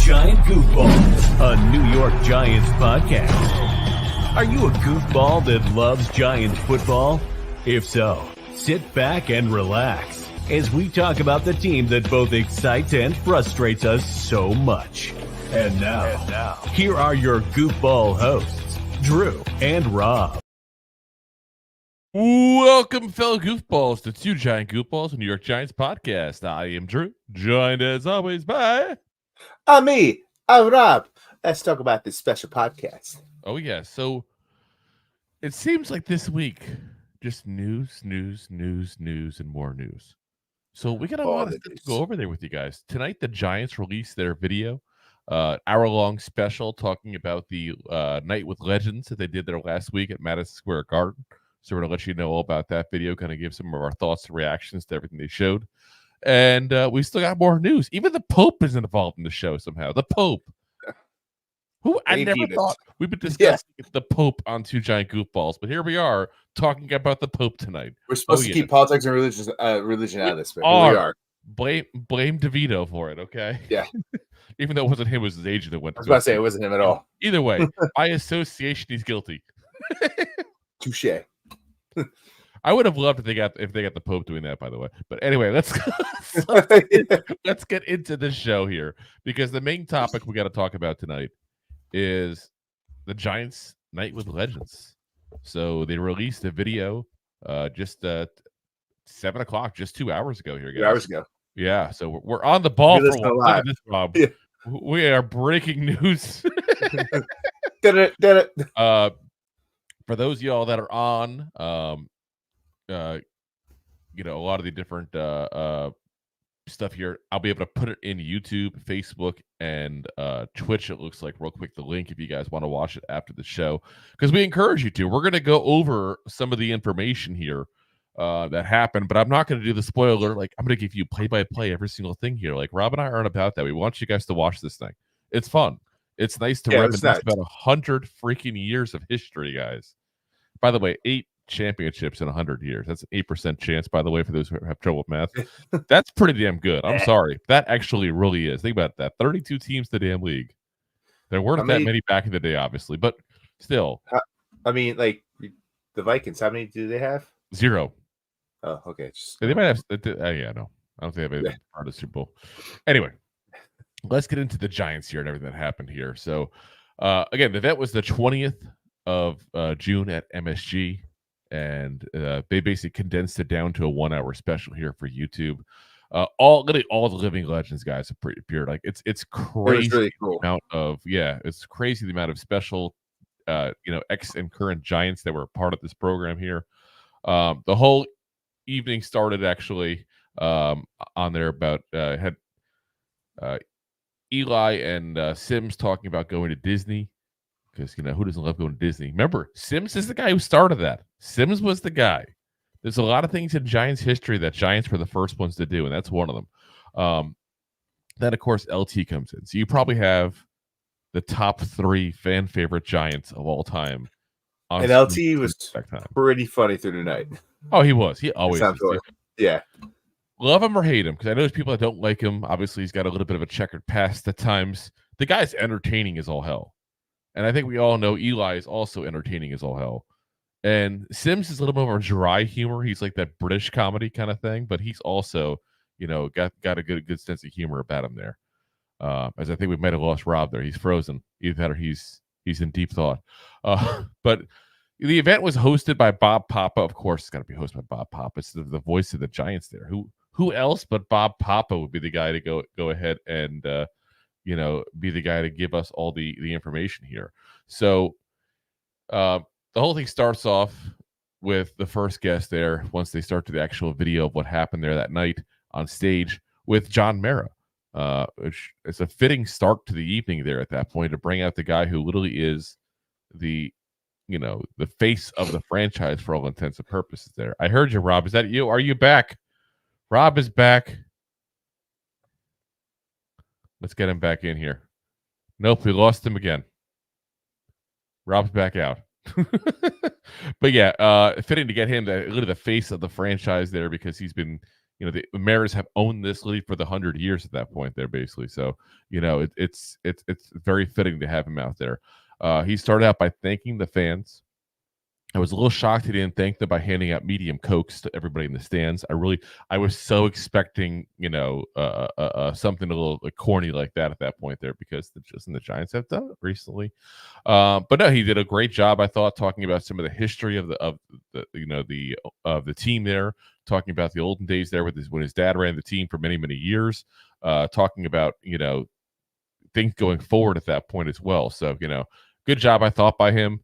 Giant Goofballs, a New York Giants podcast. Are you a goofball that loves Giants football? If so, sit back and relax as we talk about the team that both excites and frustrates us so much. And now, here are your goofball hosts, Drew and Rob. Welcome, fellow goofballs, to Two Giant Goofballs, a New York Giants podcast. I am Drew, joined as always by... I'm Rob. Let's talk about this special podcast. Oh, yeah. So, it seems like this week, just news, and more news. So, we got a lot of stuff to go over there with you guys. Tonight, the Giants released their video, hour-long special, talking about the Night with Legends that they did there last week at Madison Square Garden. So we're going to let you know all about that video, kind of give some of our thoughts and reactions to everything they showed. And we still got more news. Even the Pope is involved in the show somehow. The Pope. Who I never thought we've been discussing the Pope on Two Giant Goofballs, but here we are talking about the Pope tonight. We're supposed to keep politics and religion out of this, but here we are. Blame DeVito for it, okay? Yeah. Even though it wasn't him, it was his agent that went. I was about to say it wasn't him at all. Either way, by association, he's guilty. Touche. I would have loved if they got the Pope doing that, by the way. But anyway, let's get into the show here, because the main topic we got to talk about tonight is the Giants Night with Legends. So they released a video just 7 o'clock, just 2 hours ago here, guys. 2 hours ago. Yeah, so we're on the ball for one. Look at this, Rob. Yeah. We are breaking news. Did it. For those of y'all that are on, a lot of the different stuff here, I'll be able to put it in YouTube, Facebook, and Twitch. It looks like real quick the link if you guys want to watch it after the show, because we encourage you to. We're going to go over some of the information here that happened, but I'm not going to do the spoiler. Like, I'm going to give you play-by-play every single thing here. Like, Rob and I aren't about that. We want you guys to watch this thing. It's fun. It's nice to reminisce about 100 freaking years of history, guys. By the way, 8 championships in 100 years. That's an 8% chance, by the way, for those who have trouble with math. That's pretty damn good. I'm sorry. That actually really is. Think about that. 32 teams in the damn league. There weren't that many back in the day, obviously, but still. Like the Vikings, how many do they have? 0. Oh, okay. They might have. Yeah, no. I don't think they have anything part of the Super Bowl. Anyway, let's get into the Giants here and everything that happened here. So, again, the event was the 20th of June at MSG, and they basically condensed it down to a 1 hour special here for YouTube. Literally all the living legends guys have appeared. Like it's crazy. It was really cool. It's crazy the amount of special ex and current Giants that were a part of this program here. The whole evening started actually on there about had Eli and Sims talking about going to Disney, because who doesn't love going to Disney? Remember, Sims is the guy who started that. Sims was the guy. There's a lot of things in Giants history that Giants were the first ones to do, and that's one of them. Then of course LT comes in, so you probably have the top 3 fan favorite Giants of all time. And LT was pretty funny through the night. Oh, he was. He always was. Yeah. Love him or hate him, because I know there's people that don't like him. Obviously, he's got a little bit of a checkered past at times. The guy's entertaining as all hell. And I think we all know Eli is also entertaining as all hell. And Sims is a little bit more dry humor. He's like that British comedy kind of thing, but he's also, got a good sense of humor about him there. As I think we might have lost Rob there. He's frozen. Either that or he's in deep thought. But the event was hosted by Bob Papa. Of course, it's got to be hosted by Bob Papa. It's the voice of the Giants there. Who else but Bob Papa would be the guy to go ahead and be the guy to give us all the information here. So the whole thing starts off with the first guest there, once they start to the actual video of what happened there that night on stage, with John Mara. Which is a fitting start to the evening there at that point, to bring out the guy who literally is the face of the franchise for all intents and purposes there. I heard you, Rob. Is that you? Are you back? Rob is back. Let's get him back in here. Nope, we lost him again. Rob's back out. But yeah, fitting to get him literally the face of the franchise there, because he's been the Mariners have owned this league for the 100 years at that point there, basically. So, it's very fitting to have him out there. He started out by thanking the fans. I was a little shocked he didn't thank them by handing out medium Cokes to everybody in the stands. I was so expecting, something a little corny like that at that point there, because the Giants have done it recently. But no, he did a great job, I thought, talking about some of the history of the team there, talking about the olden days there when his dad ran the team for many, many years, talking about, things going forward at that point as well. So, good job, I thought, by him.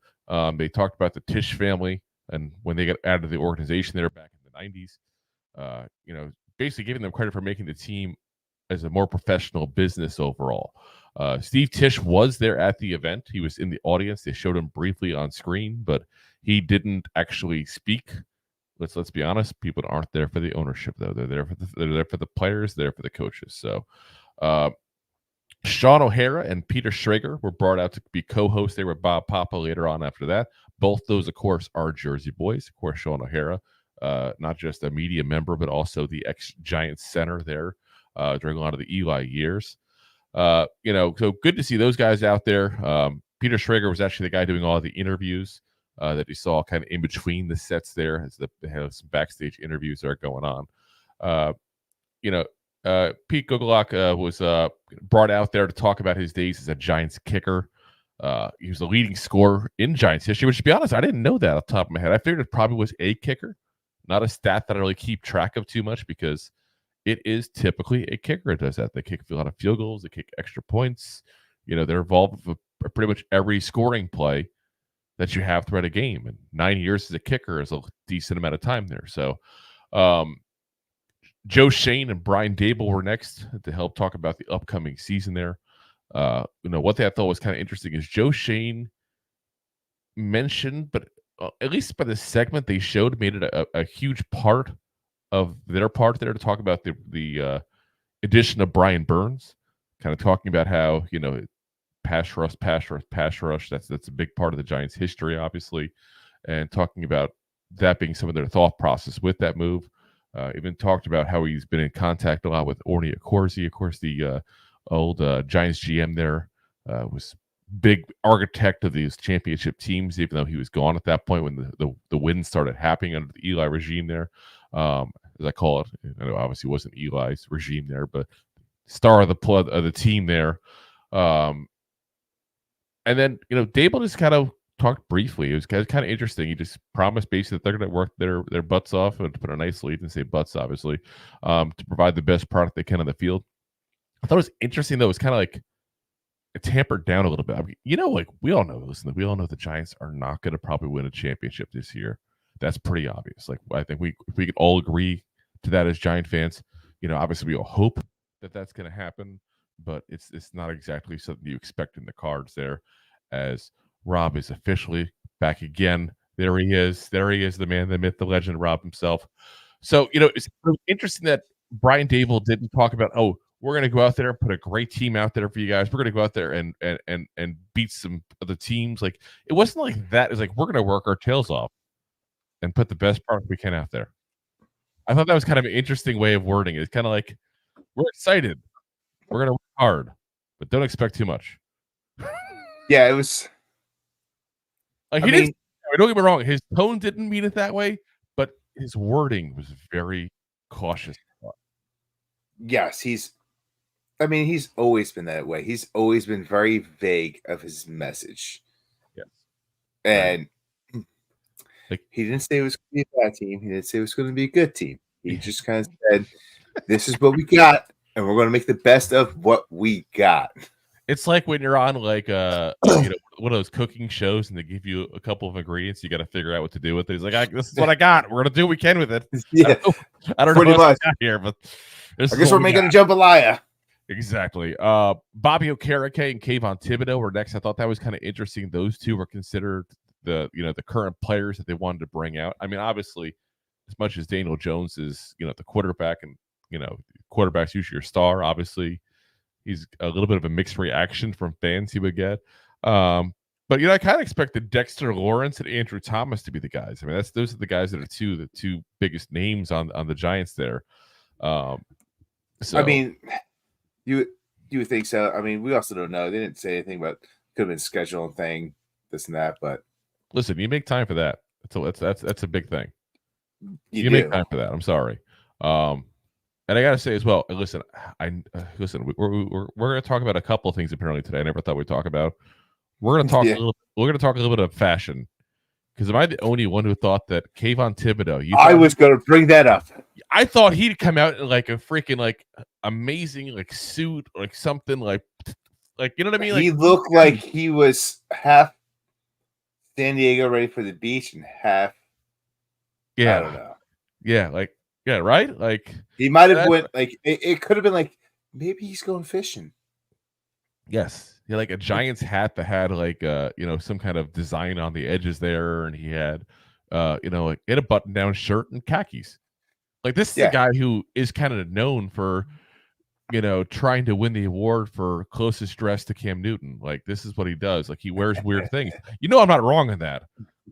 They talked about the Tisch family and when they got added to the organization there back in the 90s, basically giving them credit for making the team as a more professional business overall. Steve Tisch was there at the event. He was in the audience. They showed him briefly on screen, but he didn't actually speak. Let's be honest. People aren't there for the ownership, though. They're there for the players. They're there for the coaches. So, Sean O'Hara and Peter Schrager were brought out to be co-hosts. They were Bob Papa later on after that. Both those, of course, are Jersey boys. Of course, Sean O'Hara, not just a media member, but also the ex-Giants center there during a lot of the Eli years. So good to see those guys out there. Peter Schrager was actually the guy doing all the interviews that you saw kind of in between the sets there, as they have some backstage interviews that are going on. Pete Gogolak was brought out there to talk about his days as a Giants kicker. He was the leading scorer in Giants history, which, to be honest, I didn't know that off the top of my head. I figured it probably was a kicker, not a stat that I really keep track of too much, because it is typically a kicker that does that. They kick a lot of field goals. They kick extra points. They're involved with pretty much every scoring play that you have throughout a game. And 9 years as a kicker is a decent amount of time there. So, Joe Shane and Brian Daboll were next to help talk about the upcoming season there. What they I thought was kind of interesting is Joe Shane mentioned, but at least by the segment they showed, made it a huge part of their part there to talk about the addition of Brian Burns, kind of talking about how, pass rush. That's a big part of the Giants' history, obviously, and talking about that being some of their thought process with that move. Even talked about how he's been in contact a lot with Orny Accorsi. Of course, the old Giants GM there was big architect of these championship teams, even though he was gone at that point when the wins started happening under the Eli regime there. As I call it, I know obviously it wasn't Eli's regime there, but star of the team there. And then, Daboll just kind of talked briefly. It was kind of interesting. He just promised basically that they're going to work their butts off, and to put a nice lead and say butts, obviously, to provide the best product they can on the field. I thought it was interesting, though. It's kind of like it tampered down a little bit. I mean, we all know, we all know the Giants are not going to probably win a championship this year. That's pretty obvious. I think we could all agree to that as Giant fans. Obviously we all hope that that's going to happen, but it's not exactly something you expect in the cards there, as Rob is officially back again. There he is, the man, the myth, the legend, Rob himself. So, it's interesting that Brian Daboll didn't talk about, we're going to go out there and put a great team out there for you guys. We're going to go out there and beat some other teams. It wasn't like that. It's like, we're going to work our tails off and put the best product we can out there. I thought that was kind of an interesting way of wording it. It's kind of like, we're excited. We're going to work hard, but don't expect too much. Yeah, it was. Don't get me wrong. His tone didn't mean it that way, but his wording was very cautious. Yes, he's always been that way. He's always been very vague of his message. Yes. And he didn't say it was going to be a bad team. He didn't say it was going to be a good team. He just kind of said, this is what we got, and we're going to make the best of what we got. It's like when you're on one of those cooking shows and they give you a couple of ingredients, you got to figure out what to do with it. He's like, this is what I got. We're going to do what we can with it. Yeah. I don't know what I got here, but I guess we're making a jambalaya. Exactly. Bobby Okereke and Kayvon Thibodeau were next. I thought that was kind of interesting. Those two were considered the current players that they wanted to bring out. I mean, obviously, as much as Daniel Jones is, the quarterback, and, quarterback's usually your star, obviously, he's a little bit of a mixed reaction from fans he would get. But, I kind of expected Dexter Lawrence and Andrew Thomas to be the guys. I mean, those are the guys that are the two biggest names on the Giants there. So I mean, you would think so. I mean, we also don't know. They didn't say anything about could have been scheduling thing, this and that. But listen, you make time for that. That's a big thing. you make do. time for that. I'm sorry. And I gotta say as well. Listen, listen. We're gonna talk about a couple of things apparently today. I never thought we'd talk about. We're gonna talk Yeah. We're gonna talk a little bit of fashion. Because am I the only one who thought that Kayvon Thibodeau? I was going to bring that up. I thought he'd come out in like a freaking like amazing like suit, like something like you know what I mean? Like, He looked like he was half San Diego ready for the beach and half. Yeah, I don't know. Yeah, like right? Like he might have went like it could have been like maybe he's going fishing. Yes. He had like a Giants hat that had like some kind of design on the edges there, and he had like he had a button down shirt and khakis. Like this is a guy who is kind of known for trying to win the award for closest dress to Cam Newton. Like this is what he does. Like he wears weird things. I'm not wrong in that.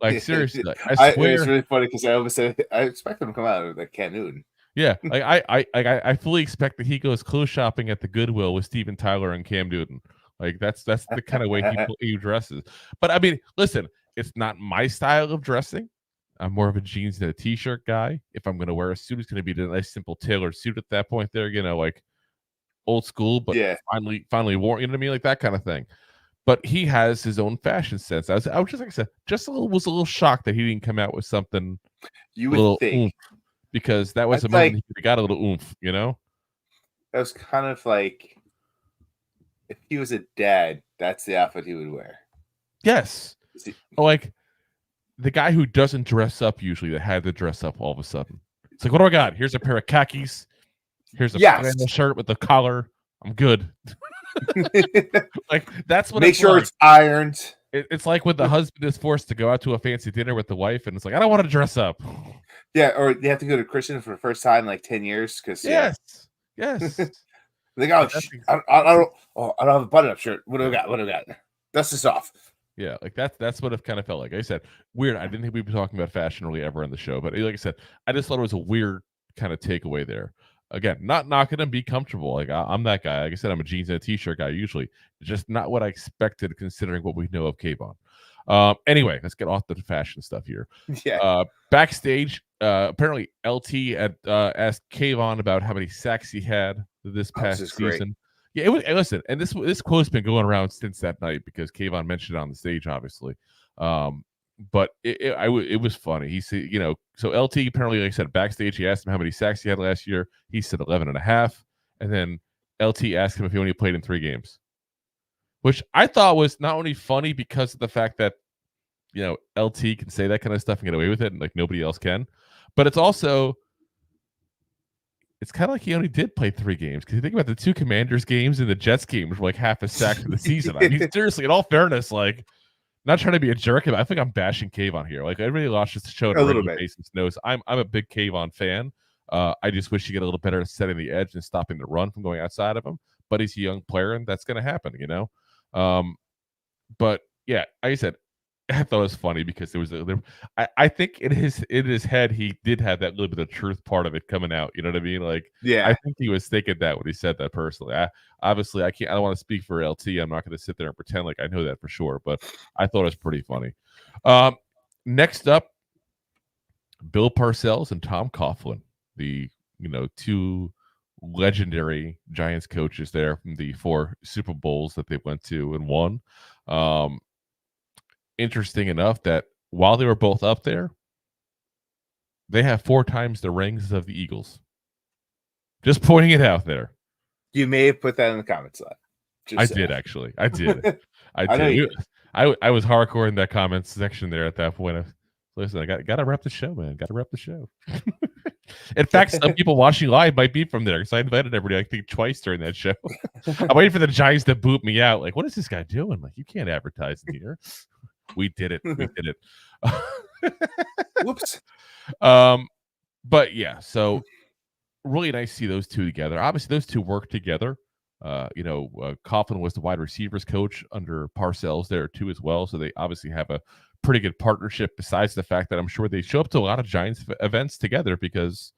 Like seriously, like, I swear. It's really funny because I always said I expect him to come out like Cam Newton. Yeah, like I fully expect that he goes clothes shopping at the Goodwill with Steven Tyler and Cam Newton. Like that's the kind of way he dresses. But I mean, listen, it's not my style of dressing. I'm more of a jeans and a t-shirt guy. If I'm going to wear a suit, it's going to be a nice, simple tailored suit at that point. There, like old school, but finally worn. You know what I mean, like that kind of thing. But he has his own fashion sense. I was just like I said, was a little shocked that he didn't come out with something. You would think. Oomph, because that was a moment he got a little oomph. That was kind of like. If he was a dad, that's the outfit he would wear. Yes. Like the guy who doesn't dress up usually that had to dress up all of a sudden. It's like, what do I got? Here's a pair of khakis. Here's a flannel shirt with the collar. I'm good. Like that's what. Make sure it's ironed. It's like when the husband is forced to go out to a fancy dinner with the wife, and it's like, I don't want to dress up. Yeah, or they have to go to Christian for the first time in like 10 years because yes. Like, I don't have a button-up shirt. What do I got? Dust this off. Yeah, like that's what it kind of felt like. I said, weird. I didn't think we'd be talking about fashion really ever on the show, but like I said, I just thought it was a weird kind of takeaway there. Again, not knocking him, be comfortable. Like I'm that guy. Like I said, I'm a jeans and a t-shirt guy usually. Just not what I expected considering what we know of Kayvon. Anyway, let's get off the fashion stuff here. Yeah. Backstage, apparently LT had asked Kayvon about how many sacks he had this past season. Great. Yeah, it was. Listen, and this quote's been going around since that night because Kayvon mentioned it on the stage, obviously. But it was funny. He said, so LT apparently, like I said, backstage, he asked him how many sacks he had last year. He said 11.5, and then LT asked him if he only played in 3 games, which I thought was not only funny because of the fact that LT can say that kind of stuff and get away with it, and like nobody else can, but it's also. It's kind of like he only did play 3 games because you think about the 2 Commanders games and the Jets games were like half a sack for the season. I mean, seriously, in all fairness, like, not trying to be a jerk, but I think I'm bashing Kayvon here. Like, everybody watches the show on a regular basis knows I'm a big Kayvon fan. I just wish he get a little better at setting the edge and stopping the run from going outside of him. But he's a young player, and that's going to happen, But yeah, like I said, I thought it was funny because I think in his head he did have that little bit of truth part of it coming out. You know what I mean? Like, I think he was thinking that when he said that personally. I don't want to speak for LT. I'm not going to sit there and pretend like I know that for sure, but I thought it was pretty funny. Next up, Bill Parcells and Tom Coughlin, the 2 legendary Giants coaches there from the 4 Super Bowls that they went to and won. Interesting enough that while they were both up there, they have 4 times the rings of the Eagles. Just pointing it out there. You may have put that in the comments. I did actually. I did. I did. I was hardcore in that comments section there at that point. Listen, I got to wrap the show, man. Got to wrap the show. In fact, some people watching live might be from there because I invited everybody, I think, twice during that show. I'm waiting for the Giants to boot me out. Like, what is this guy doing? Like, you can't advertise in here. We did it. Whoops. But yeah, so really nice to see those 2 together. Obviously, those 2 work together. Coughlin was the wide receivers coach under Parcells there too as well. So they obviously have a pretty good partnership besides the fact that I'm sure they show up to a lot of Giants events together because,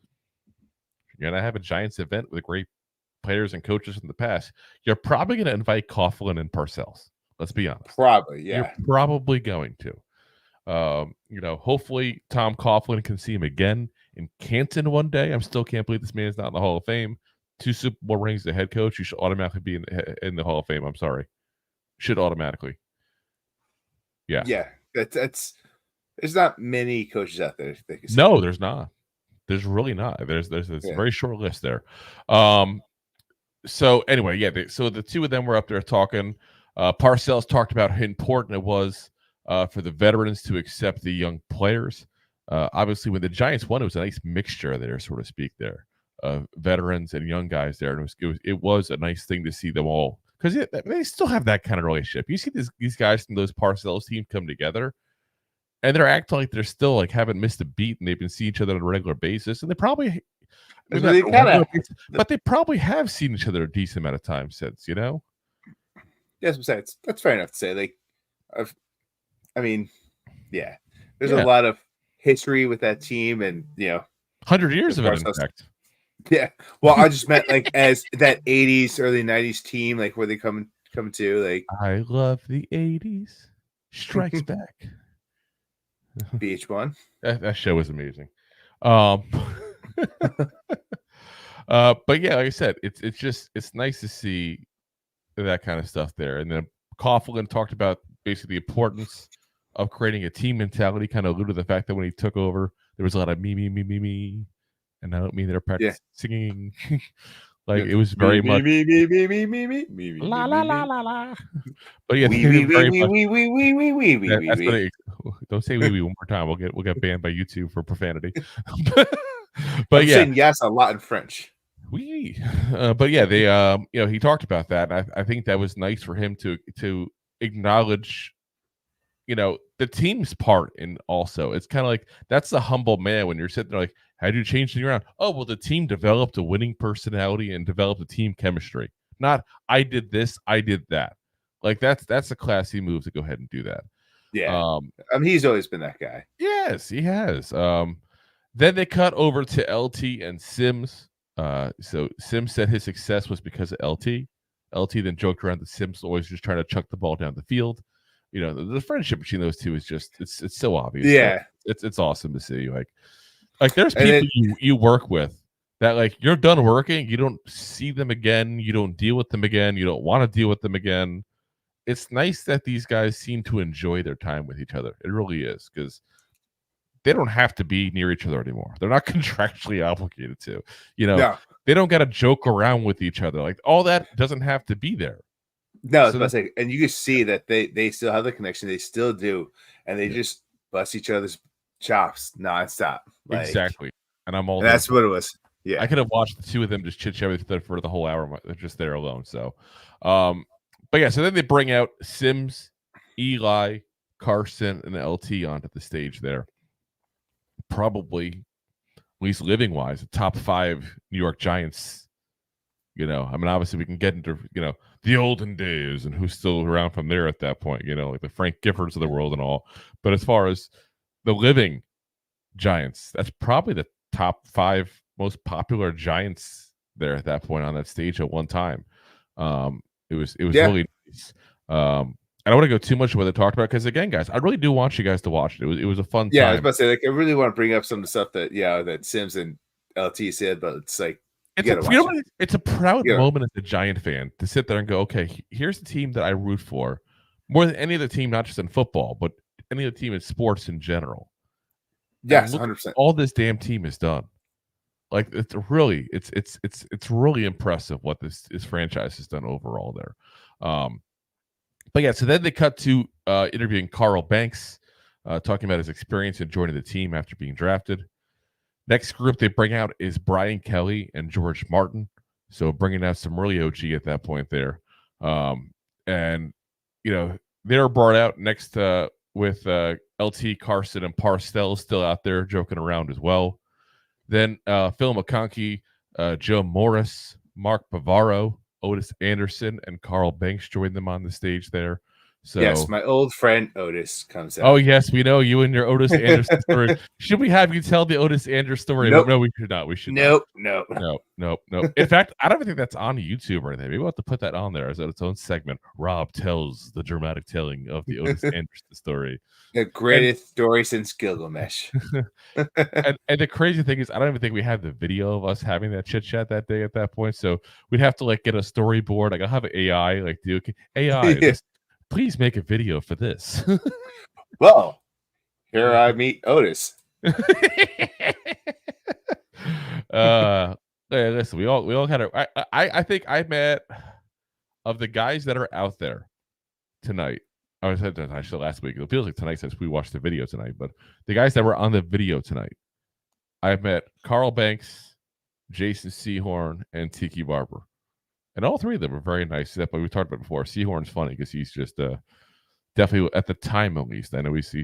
you're going to have a Giants event with great players and coaches in the past, you're probably going to invite Coughlin and Parcells. Let's be honest. Probably, yeah. You're probably going to. Hopefully Tom Coughlin can see him again in Canton one day. I still can't believe this man is not in the Hall of Fame. 2 Super Bowl rings as the head coach. You should automatically be in the Hall of Fame. I'm sorry. Should automatically. Yeah. Yeah. That's there's not many coaches out there that can say No, that. there's not. There's really not. There's a very short list there. So anyway, yeah. So the two of them were up there talking. Parcells talked about how important it was for the veterans to accept the young players. Obviously, when the Giants won, it was a nice mixture there, so to speak, there of veterans and young guys there, and it was a nice thing to see them all because they still have that kind of relationship. You see these guys from those Parcells teams come together, and they're acting like they're still like haven't missed a beat, and they've been seeing each other on a regular basis, and they probably. But they probably have seen each other a decent amount of time since, Yes, besides, that's fair enough to say. Like, there's a lot of history with that team, and 100 years of it, in fact. Yeah. Well, I just meant like as that 80s, early 90s team, like where they come to. Like, I love the 80s. Strikes Back. VH1. That show was amazing. But yeah, like I said, it's nice to see that kind of stuff there. And then Coughlin talked about basically the importance of creating a team mentality, kind of alluded to the fact that when he took over, there was a lot of me. And I don't mean they're practicing singing. Like it was very much me. La la la la la. But yeah, don't say wee one more time. We'll get banned by YouTube for profanity. But I'm saying yes a lot in French. But yeah, they he talked about that. And I think that was nice for him to acknowledge the team's part in also. It's kind of like that's the humble man when you're sitting there like, how do you change things around? Oh, well, the team developed a winning personality and developed a team chemistry. Not I did this, I did that. Like that's a classy move to go ahead and do that. Yeah. He's always been that guy. Yes, he has. Then they cut over to LT and Sims. So Sims said his success was because of LT. LT then joked around that Sims always just trying to chuck the ball down the field. The friendship between those two is just it's so obvious. Yeah. It's awesome to see. Like there's people you work with that like you're done working, you don't see them again, you don't deal with them again, you don't want to deal with them again. It's nice that these guys seem to enjoy their time with each other. It really is, because they don't have to be near each other anymore. They're not contractually obligated to. No. They don't got to joke around with each other. Like all that doesn't have to be there. No, I was about to say, and you can see that they still have the connection. They still do, and they just bust each other's chops nonstop. Exactly, and I'm all. And that's what it was. Yeah, I could have watched the two of them just chit chat with each other for the whole hour. They're just there alone. So, but yeah, so then they bring out Sims, Eli, Carson, and LT onto the stage there. Probably, at least living wise, the top 5 New York Giants. Obviously we can get into the olden days and who's still around from there at that point. Like the Frank Giffords of the world and all. But as far as the living Giants, that's probably the top 5 most popular Giants there at that point on that stage at one time. It was really nice. I don't want to go too much of what they talked about because again, guys, I really do want you guys to watch it. It was a fun time. Yeah, I was about to say, like, I really want to bring up some of the stuff that Sims and LT said, but it's like it's a proud moment as a Giant fan to sit there and go, okay, here's the team that I root for more than any other team, not just in football, but any other team in sports in general. Yes, 100%. All this damn team has done. Like it's really impressive what this franchise has done overall there. But yeah, so then they cut to interviewing Carl Banks, talking about his experience in joining the team after being drafted. Next group they bring out is Brian Kelly and George Martin. So bringing out some really OG at that point there. And, they're brought out next with LT, Carson, and Parcells still out there joking around as well. Then Phil McConkey, Joe Morris, Mark Bavaro, Otis Anderson, and Carl Banks joined them on the stage there. So yes, my old friend Otis comes out. Oh yes, we know you and your Otis Anderson story. Should we have you tell the Otis Anderson story? Nope. No, we should not. We should Nope. not. Nope. In fact, I don't even think that's on YouTube or anything. Maybe we'll have to put that on there as its own segment. Rob tells the dramatic telling of the Otis Anderson story. The greatest story since Gilgamesh. and the crazy thing is, I don't even think we have the video of us having that chit chat that day at that point. So we'd have to like get a storyboard. Like I'll have an AI like do AI. Please make a video for this. Well, here I meet Otis. Listen, we all kind of. I think I met of the guys that are out there tonight. I said actually last week. It feels like tonight since we watched the video tonight. But the guys that were on the video tonight, I've met Carl Banks, Jason Sehorn, and Tiki Barber. And all three of them were very nice. But we talked about before. Sehorn's funny because he's just definitely at the time at least. I know he's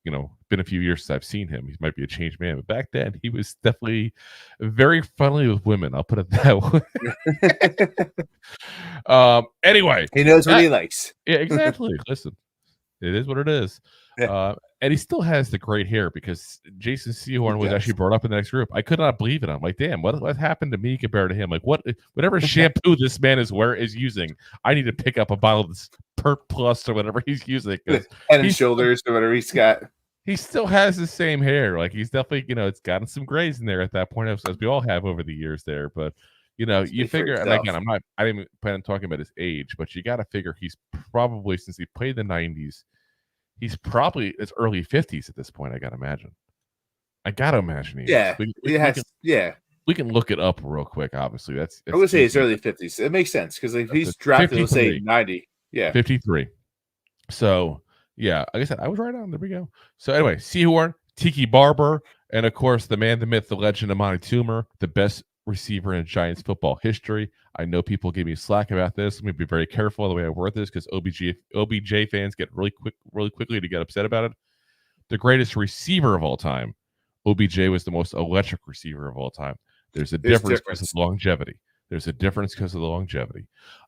been a few years since I've seen him. He might be a changed man, but back then he was definitely very friendly with women. I'll put it that way. Anyway, he knows what he likes. Yeah, exactly. Listen, it is what it is. And he still has the great hair because Jason Sehorn was actually brought up in the next group. I could not believe it. I'm like, damn, what happened to me compared to him? Like, whatever shampoo this man is using, I need to pick up a bottle of this Pert Plus or whatever he's using. Head and shoulders or whatever he's got. He still has the same hair. Like he's definitely, it's gotten some grays in there at that point, as we all have over the years there. But you figure, and again, I didn't plan on talking about his age, but you got to figure he's probably, since he played the 90s. He's probably his early 50s at this point. I gotta imagine. We can look it up real quick. Obviously, I would say his early 50s. It makes sense because if he's drafted, let's say 90. Yeah, 53. So yeah, like I said, I was right on. There we go. So anyway, Sehorn, Tiki Barber, and of course the man, the myth, the legend, Amani Toomer, the best receiver in Giants football history. I know people give me slack about this. Let me be very careful the way I word this because OBJ fans get really quickly to get upset about it. The greatest receiver of all time. OBJ was the most electric receiver of all time. There's a difference because of longevity.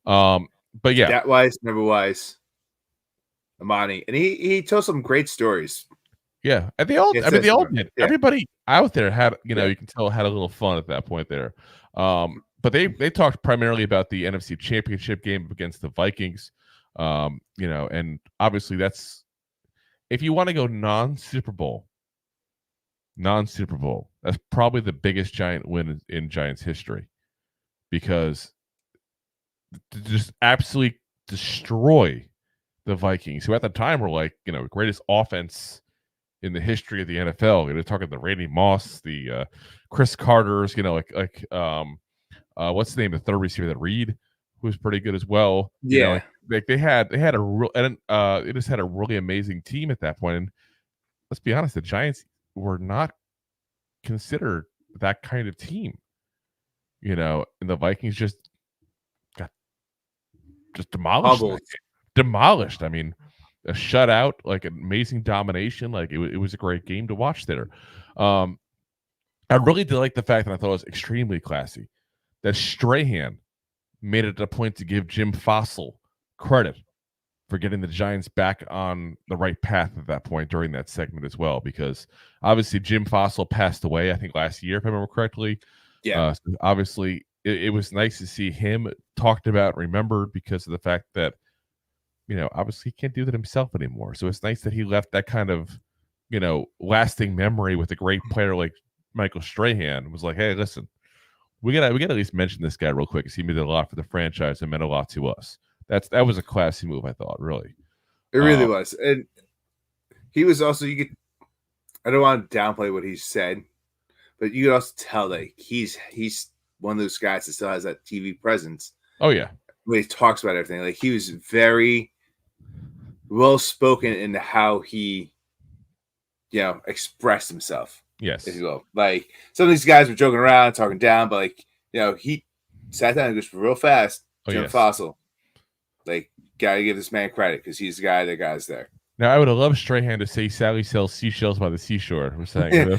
But yeah, that wise, never wise. Amani, and he told some great stories. Yeah, and they all did. Yeah. Everybody out there had, you can tell had a little fun at that point there. But they talked primarily about the NFC Championship game against the Vikings. And obviously that's, if you want to go non-Super Bowl, that's probably the biggest Giant win in Giants history, because to just absolutely destroy the Vikings, who at the time were like, greatest offense in the history of the NFL. They're talking the Randy Moss, the Chris Carters, what's the name of the third receiver, that Reed, who was pretty good as well. Yeah. They had a real, and it just had a really amazing team at that point. And let's be honest, the Giants were not considered that kind of team, and the Vikings just got demolished. I mean, a shutout, like an amazing domination. Like it was a great game to watch there. I really did like the fact that I thought it was extremely classy that Strahan made it a point to give Jim Fossil credit for getting the Giants back on the right path at that point during that segment as well, because obviously Jim Fossil passed away, I think last year, if I remember correctly. Yeah. So obviously it was nice to see him talked about, remembered, because of the fact that, obviously he can't do that himself anymore. So it's nice that he left that kind of, lasting memory with a great player like Michael Strahan. It was like, hey, listen, we gotta at least mention this guy real quick, because he did a lot for the franchise and meant a lot to us. That was a classy move, I thought, really. It really was. And he was also, I don't want to downplay what he said, but you could also tell that he's one of those guys that still has that TV presence. Oh, yeah. When he talks about everything. Like, he was very well spoken in how he, expressed himself. Yes. If you will. Like, some of these guys were joking around, talking down, but he sat down and just real fast. Jim Fossil. Like, gotta give this man credit because he's the guy that got us there. Now, I would have loved Strahan to say Sally sells seashells by the seashore. We're saying.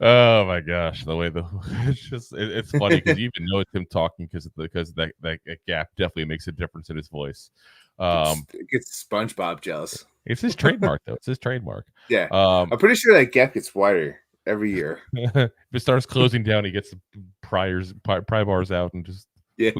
Oh my gosh, the way it's funny because you even know it's him talking because that gap definitely makes a difference in his voice. It gets SpongeBob jealous. It's his trademark though. It's his trademark. Yeah, I'm pretty sure that gap gets wider every year. If it starts closing down, he gets the pry bars out and just Yeah.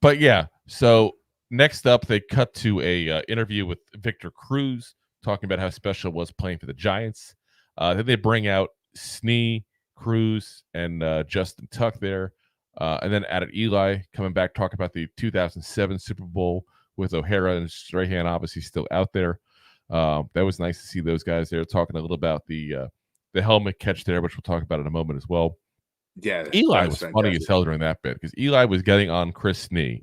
But yeah, so next up they cut to a interview with Victor Cruz talking about how special it was playing for the Giants. Then they bring out Snee, Cruz, and Justin Tuck there. And then added Eli coming back talking about the 2007 Super Bowl with O'Hara and Strahan obviously still out there. That was nice to see those guys there talking a little about the helmet catch there, which we'll talk about in a moment as well. Yeah, Eli was funny as hell during that bit because Eli was getting on Chris Snee.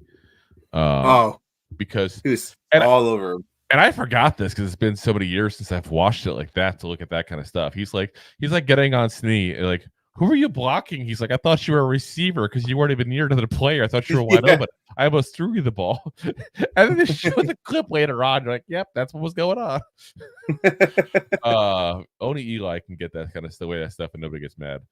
Because he was all over him. And I forgot this because it's been so many years since I've watched it like that to look at that kind of stuff. He's like getting on Snee, like, who are you blocking? He's like, I thought you were a receiver because you weren't even near to the player. I thought you were wide open. I almost threw you the ball. And then they show the clip later on. You're like, yep, that's what was going on. Only Eli can get that kind of way that stuff and nobody gets mad.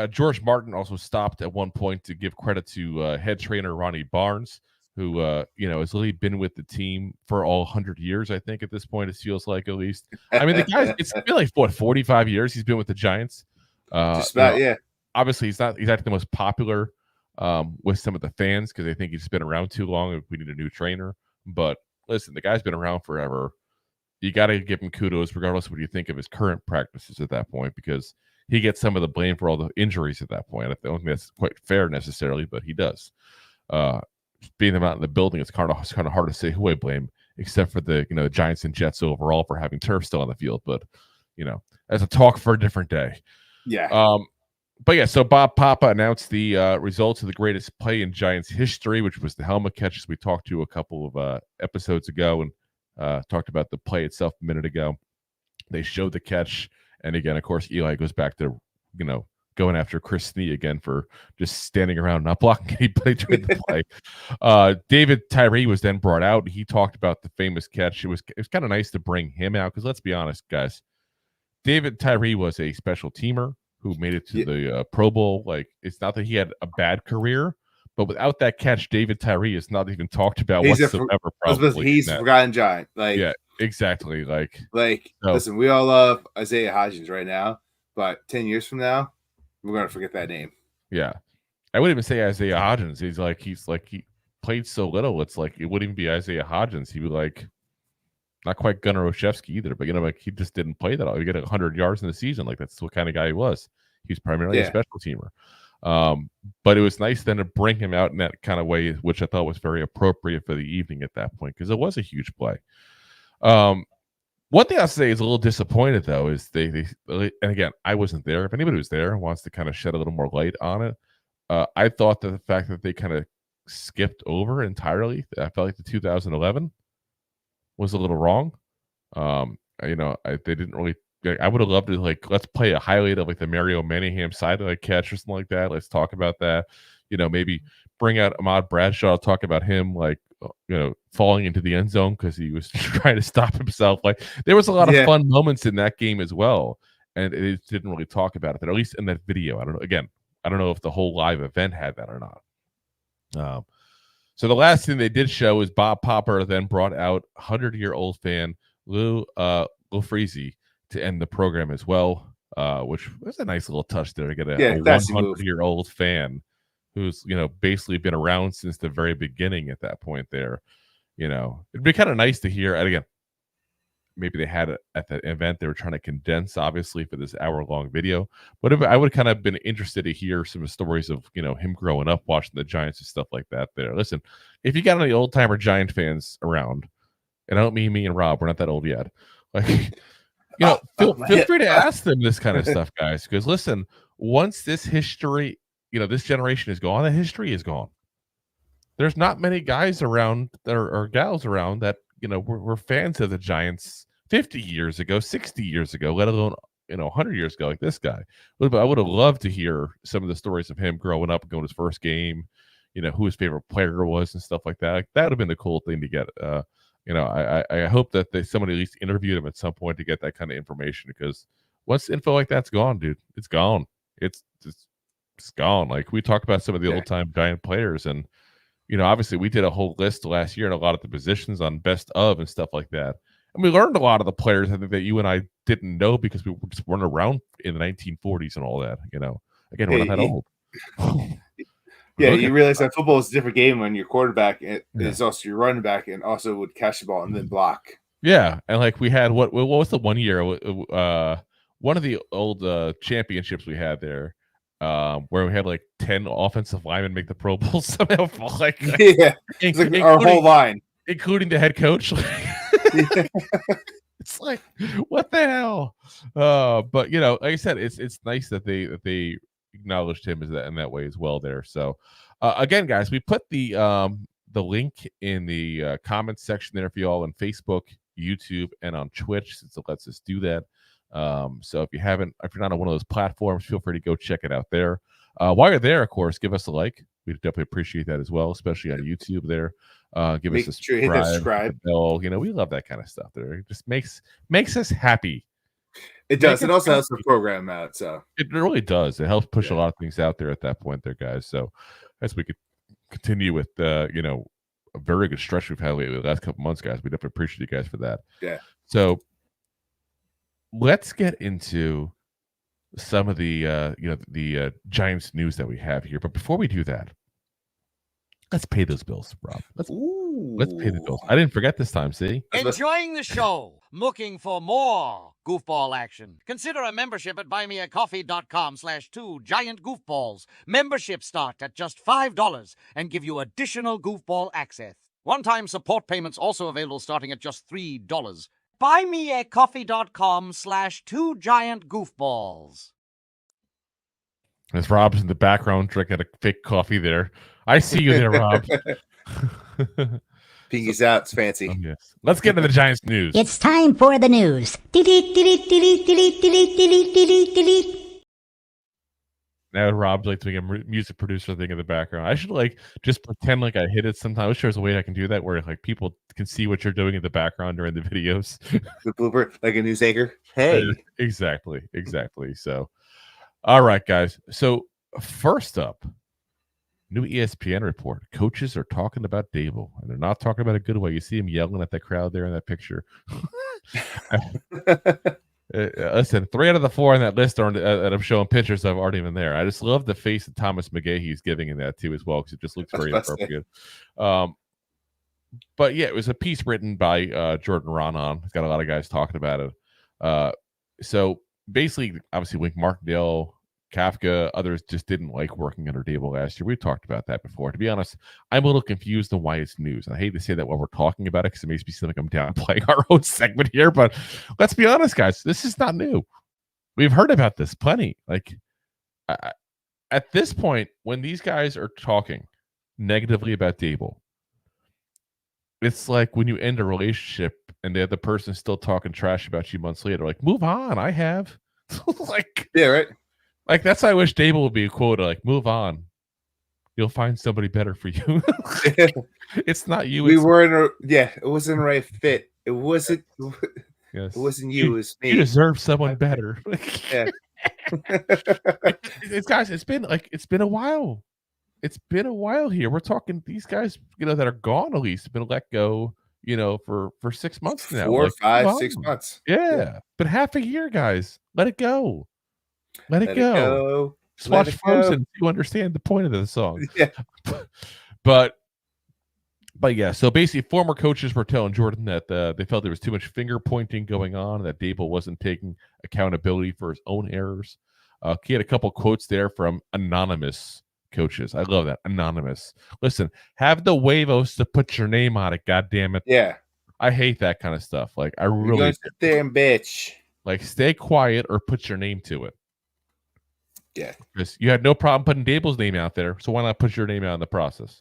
George Martin also stopped at one point to give credit to head trainer Ronnie Barnes, who has really been with the team for all 100 years, I think, at this point, it feels like, at least. I mean, the guy's, it's been like, 45 years he's been with the Giants? Just about, yeah. Obviously, he's not the most popular with some of the fans because they think he's been around too long and we need a new trainer. But listen, the guy's been around forever. You got to give him kudos, regardless of what you think of his current practices at that point, because he gets some of the blame for all the injuries at that point. I don't think that's quite fair necessarily, but he does. Being them out in the building, it's kind of hard to say who I blame, except for the Giants and Jets overall for having turf still on the field. But that's a talk for a different day. Yeah. But yeah, so Bob Papa announced the results of the greatest play in Giants history, which was the helmet catches we talked to a couple of episodes ago, and talked about the play itself a minute ago. They showed the catch, and again, of course, Eli goes back to going after Chris Snee again for just standing around not blocking anybody during the play. David Tyree was then brought out. He talked about the famous catch. It was kind of nice to bring him out because let's be honest, guys, David Tyree was a special teamer who made it to the Pro Bowl. Like, it's not that he had a bad career, but without that catch, David Tyree is not even talked about whatsoever. He's forgotten giant. Like, yeah, exactly. Like, listen, we all love Isaiah Hodgins right now, but 10 years from now, we're gonna forget that name. Yeah, I wouldn't even say Isaiah Hodgins. He's like he played so little. It's like it wouldn't even be Isaiah Hodgins. He would like not quite Gunnar Olszewski either, but like he just didn't play that all. He got 100 yards in the season. Like that's what kind of guy he was. He's primarily a special teamer. But it was nice then to bring him out in that kind of way, which I thought was very appropriate for the evening at that point because it was a huge play. One thing I'll say is a little disappointed, though, is they and again, I wasn't there. If anybody was there and wants to kind of shed a little more light on it, I thought that the fact that they kind of skipped over entirely, I felt like the 2011 was a little wrong. They didn't really. I would have loved to let's play a highlight of the Mario Manningham sideline catch or something like that. Let's talk about that. Maybe bring out Ahmad Bradshaw, talk about him falling into the end zone because he was trying to stop himself. Like there was a lot of fun moments in that game as well, and it didn't really talk about it. But at least in that video, I don't know. Again, I don't know if the whole live event had that or not. So the last thing they did show is Bob Popper then brought out 100-year-old fan Lou Friese to end the program as well, which was a nice little touch there to get a 100-year-old fan who's basically been around since the very beginning at that point there. It'd be kind of nice to hear. And again, maybe they had it at that event they were trying to condense, obviously, for this hour-long video. But I would kind of been interested to hear some stories of him growing up watching the Giants and stuff like that there. Listen, if you got any old-timer Giant fans around, and I don't mean me and Rob, we're not that old yet, feel free to ask them this kind of stuff, guys, because listen, once this history, this generation is gone, the history is gone. There's not many guys around or gals around that were fans of the Giants 50 years ago, 60 years ago, let alone 100 years ago, like this guy. But I would have loved to hear some of the stories of him growing up and going to his first game, who his favorite player was and stuff like that. Like, that would have been the cool thing to get. I hope that somebody at least interviewed him at some point to get that kind of information, because once info like that's gone, dude, it's gone. It's gone. Like, we talk about some of the old time Giant players, and obviously we did a whole list last year and a lot of the positions on best of and stuff like that. And we learned a lot of the players, I think, that you and I didn't know because we just weren't around in the 1940s and all that. Again, we're not that old. Yeah, you realize that football is a different game when your quarterback is also your running back and also would catch the ball and then block. Yeah, and like we had what was the one year? One of the old championships we had there, where we had like 10 offensive linemen make the Pro Bowl somehow. It's like our whole line, including the head coach. It's like, what the hell? But like I said, it's nice that they acknowledged him in that way as well there. So again, guys, we put the link in the comments section there for you all on Facebook, YouTube, and on Twitch, since it lets us do that. So if you're not on one of those platforms, feel free to go check it out there. While you're there, of course, give us a like. We'd definitely appreciate that as well, especially on YouTube there. Give us a subscribe. Bell. We love that kind of stuff there. It just makes us happy. It does. It also helps the program out. So it really does. It helps push a lot of things out there at that point there, guys. So as we could continue with a very good stretch we've had lately the last couple months, guys. We definitely appreciate you guys for that. Yeah. So let's get into some of the Giants news that we have here. But before we do that, let's pay those bills, Rob. Let's pay the bills. I didn't forget this time, see? Enjoying the show? Looking for more goofball action? Consider a membership at buymeacoffee.com/2giantgoofballs. Memberships start at just $5 and give you additional goofball access. One-time support payments also available starting at just $3. buymeacoffee.com/2giantgoofballs. As Rob's in the background drinking a fake coffee there. I see you there, Rob. Pinky's out. It's fancy. Oh, yes. Let's get into the Giants news. It's time for the news. Now Rob's like doing a music producer thing in the background. I should just pretend like I hit it sometime. I wish there was a way I can do that where like people can see what you're doing in the background during the videos. The blooper, like a news anchor. Hey. Exactly. So, all right, guys. So first up, new ESPN report. Coaches are talking about Daboll, and they're not talking about a good way. You see him yelling at that crowd there in that picture. Listen, 3 out of the 4 on that list that I'm showing pictures of aren't even there. I just love the face that Thomas McGahee's giving in that too as well, because it just looks very appropriate. But yeah, it was a piece written by Jordan Raanan. It's got a lot of guys talking about it. So basically, obviously, Wink Martindale, Kafka, others just didn't like working under Daboll last year. We talked about that before. To be honest, I'm a little confused on why it's news. And I hate to say that while we're talking about it because it makes me seem like I'm downplaying our own segment here. But let's be honest, guys. This is not new. We've heard about this plenty. Like, at this point, when these guys are talking negatively about Daboll, it's like when you end a relationship and the other person's still talking trash about you months later. Like, move on. I have. Yeah, right. Like, that's why I wish Daboll would be a quote like, move on. You'll find somebody better for you. It's not you. It wasn't the right fit. It wasn't. Yes. It wasn't you. It was me. You deserve someone better. Yeah. Guys, it's been a while. It's been a while here. We're talking these guys, that are gone at least, been let go, for 6 months now. 4, 5, 6 months. Yeah. But half a year, guys. Let it go. Let it go. Just watch Frozen to understand the point of the song. Yeah. But yeah, so basically former coaches were telling Jordan that they felt there was too much finger pointing going on, that Daboll wasn't taking accountability for his own errors. He had a couple quotes there from anonymous coaches. I love that. Anonymous. Listen, have the huevos to put your name on it, goddammit. Yeah. I hate that kind of stuff. Like, I really sit there and bitch. Like, stay quiet or put your name to it. Yeah. Because you had no problem putting Daboll's name out there, so why not put your name out in the process?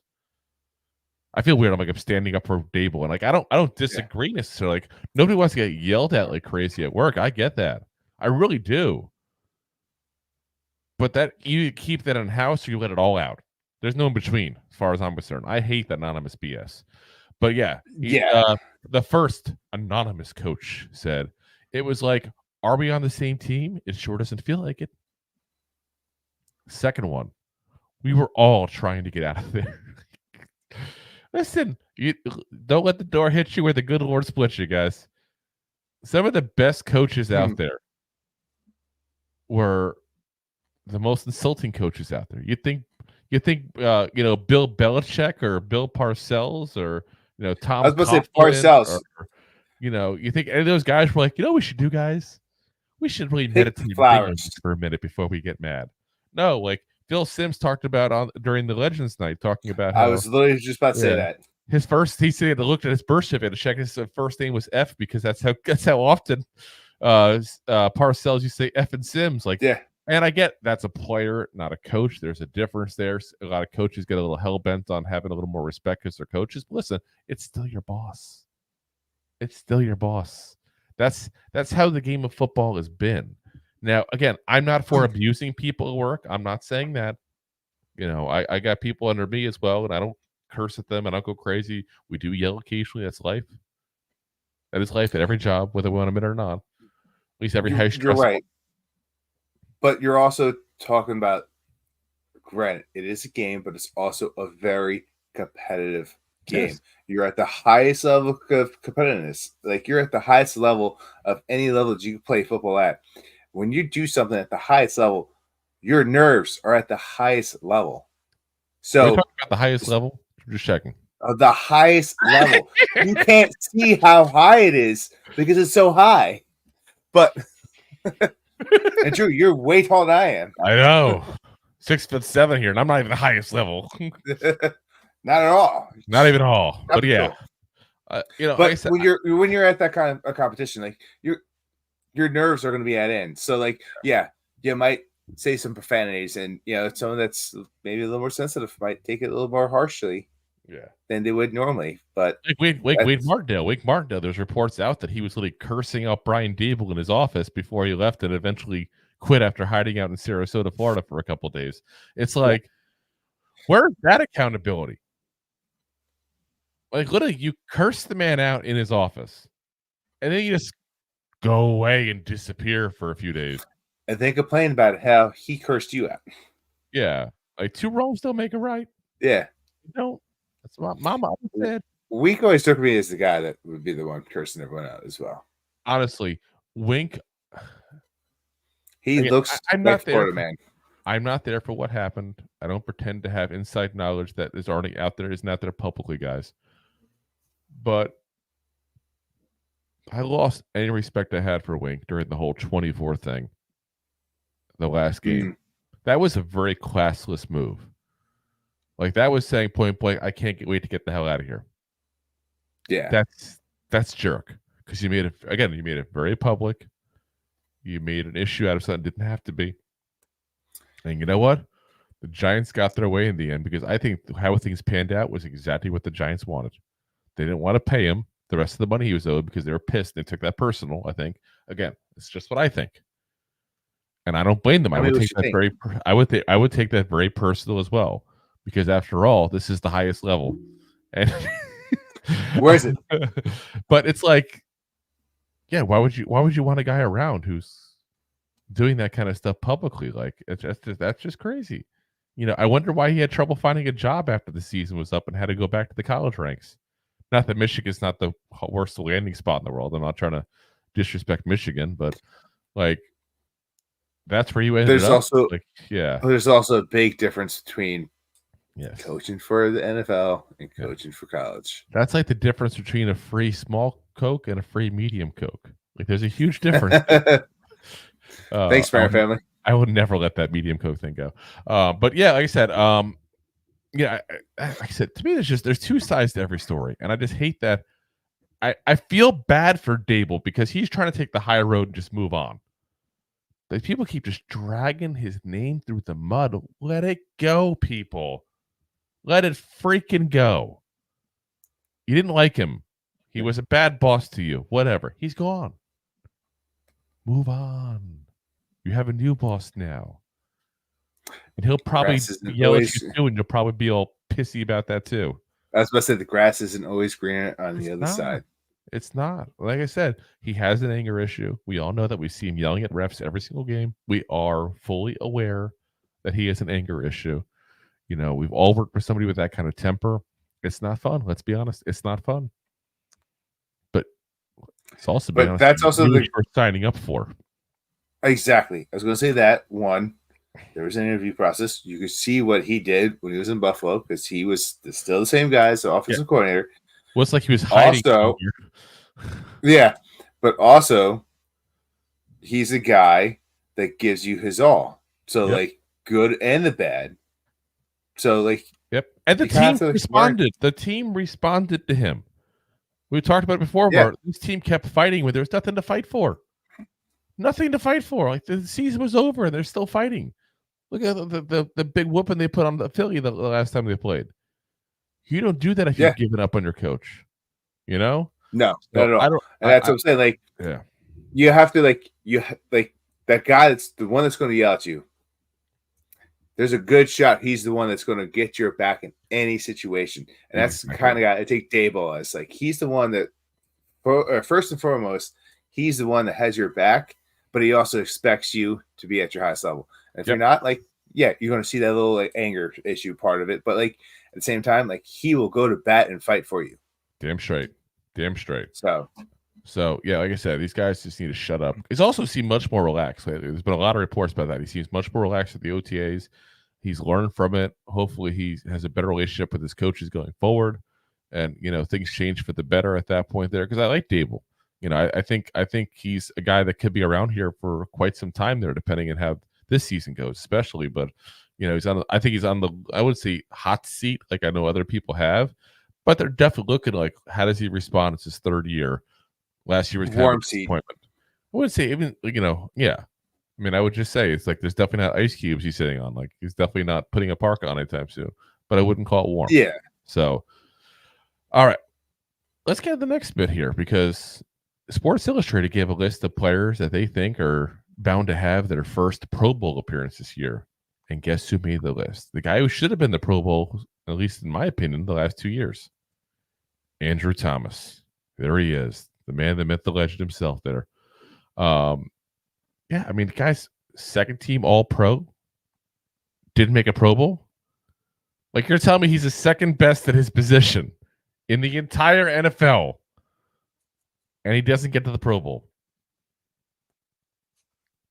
I feel weird. I'm standing up for Daboll, and like I don't disagree necessarily. Like, nobody wants to get yelled at like crazy at work. I get that. I really do. But that you keep that in house or you let it all out. There's no in between, as far as I'm concerned. I hate that anonymous BS. But yeah, Yeah. The first anonymous coach said it was like, "Are we on the same team? It sure doesn't feel like it." Second one, we were all trying to get out of there. Listen, you don't let the door hit you where the good Lord splits you, guys. Some of the best coaches out there were the most insulting coaches out there. You think Bill Belichick or Bill Parcells or I Tom was about to say Coughlin Parcells. or you think any of those guys were like, what we should do, guys? We should really Pick meditate flowers for a minute before we get mad. No, like Phil Simms talked about during the Legends night, talking about how I was literally just about to say that. He said he looked at his birth certificate to check his first name was F because that's how often Parcells you say F and Sims. Like, Yeah. And I get that's a player, not a coach. There's a difference there. A lot of coaches get a little hell bent on having a little more respect because they're coaches. But listen, it's still your boss. It's still your boss. That's how the game of football has been. Now, again, I'm not for abusing people at work. I'm not saying that. I got people under me as well, and I don't curse at them. I don't go crazy. We do yell occasionally. That's life. That is life at every job, whether we want to admit it or not. At least every high stress. You're right. But you're also talking about, granted, it is a game, but it's also a very competitive game. Yes. You're at the highest level of competitiveness. Like, you're at the highest level of any level that you can play football at. When you do something at the highest level, your nerves are at the highest level. So, we're talking about the highest level? Just checking. The highest level. You can't see how high it is because it's so high. But... And Drew, you're way taller than I am. I know. 6'7" here, and I'm not even the highest level. Not at all. Not even all. But yeah. But like said, when you're at that kind of a competition, like your nerves are going to be at end. So like, yeah, you might say some profanities, and someone that's maybe a little more sensitive might take it a little more harshly. Yeah, than they would normally. But Wade Martindale. There's reports out that he was literally cursing out Brian Daboll in his office before he left and eventually quit after hiding out in Sarasota, Florida for a couple of days. It's like, where's that accountability? Like, literally, you curse the man out in his office, and then you just go away and disappear for a few days. And then complain about how he cursed you out. Yeah, like two wrongs don't make a right. Yeah, that's what my mom said. Wink always took me as the guy that would be the one cursing everyone out as well. Honestly, Wink. Looks I'm like not there. Florida man. I'm not there for what happened. I don't pretend to have inside knowledge that is already out there, isn't out there publicly, guys. But I lost any respect I had for Wink during the whole 24 thing. The last game. That was a very classless move. Like, that was saying point blank, I can't wait to get the hell out of here. Yeah. That's jerk. Because you made it very public. You made an issue out of something that didn't have to be. And you know what? The Giants got their way in the end, because I think how things panned out was exactly what the Giants wanted. They didn't want to pay him the rest of the money he was owed because they were pissed. They took that personal, I think. Again, it's just what I think. And I don't blame them. I would take that very personal as well. Because after all, this is the highest level. And where is it? But it's like, yeah, why would you want a guy around who's doing that kind of stuff publicly? Like, that's just crazy. I wonder why he had trouble finding a job after the season was up and had to go back to the college ranks. Not that Michigan's not the worst landing spot in the world. I'm not trying to disrespect Michigan, but like, that's where you ended up. There's also a big difference between coaching for the NFL and coaching for college. That's like the difference between a free small Coke and a free medium Coke. Like, there's a huge difference. Thanks, family. I would never let that medium Coke thing go. But yeah, like I said, like I said, to me, there's two sides to every story, and I just hate that. I feel bad for Daboll because he's trying to take the high road and just move on. Like, people keep just dragging his name through the mud. Let it go, people. Let it freaking go. You didn't like him. He was a bad boss to you. Whatever. He's gone. Move on. You have a new boss now. And he'll probably yell at you too, and you'll probably be all pissy about that too. I was about to say the grass isn't always greener on the other side. It's not. Like I said, he has an anger issue. We all know that. We see him yelling at refs every single game. We are fully aware that he has an anger issue. You know, we've all worked with somebody with that kind of temper. It's not fun. Let's be honest. It's not fun. But it's also, but that's also the we're signing up for. Exactly. I was going to say that one. There was an interview process. You could see what he did when he was in Buffalo because he was still the same guy as the offensive coordinator. Well, it's like he was hiding. Also, yeah, but also he's a guy that gives you his all. So like good and the bad. So like and the team responded. The team responded to him. We talked about it before. Bart. This team kept fighting when there was nothing to fight for. Nothing to fight for. Like the season was over and they're still fighting. Look at the big whooping they put on the Philly the last time they played. You don't do that if you're giving up on your coach. You know? No, not at all. And that's what I'm saying. Like, you have to like that guy that's the one that's going to yell at you. There's a good shot he's the one that's going to get your back in any situation, and that's the kind of guy I take Daboll as. Like, he's the one that, first and foremost, he's the one that has your back, but he also expects you to be at your highest level. And if you're not, like, you're going to see that little like anger issue part of it, but like at the same time, like he will go to bat and fight for you. Damn straight. So yeah, like I said, these guys just need to shut up. He's also seemed much more relaxed lately. There's been a lot of reports about that. He seems much more relaxed at the OTAs. He's learned from it. Hopefully he has a better relationship with his coaches going forward. And, you know, things change for the better at that point there. Because I like Daboll. You know, I think he's a guy that could be around here for quite some time there, depending on how this season goes, especially. But, you know, I think he's on the, I would say, hot seat, like I know other people have. But they're definitely looking like, how does he respond? It's his third year. Last year was kind of a disappointment. I would say even, you know, I mean, I would just say it's like there's definitely not ice cubes he's sitting on. Like he's definitely not putting a parka on anytime soon. But I wouldn't call it warm. Yeah. So, all right, let's get to the next bit here because Sports Illustrated gave a list of players that they think are bound to have their first Pro Bowl appearance this year. And guess who made the list? The guy who should have been the Pro Bowl, at least in my opinion, the last 2 years. Andrew Thomas. There he is. The man, the myth, the legend himself there. Yeah, I mean, the guy's second team All-Pro. Didn't make a Pro Bowl. Like, you're telling me he's the second best at his position in the entire NFL. And he doesn't get to the Pro Bowl.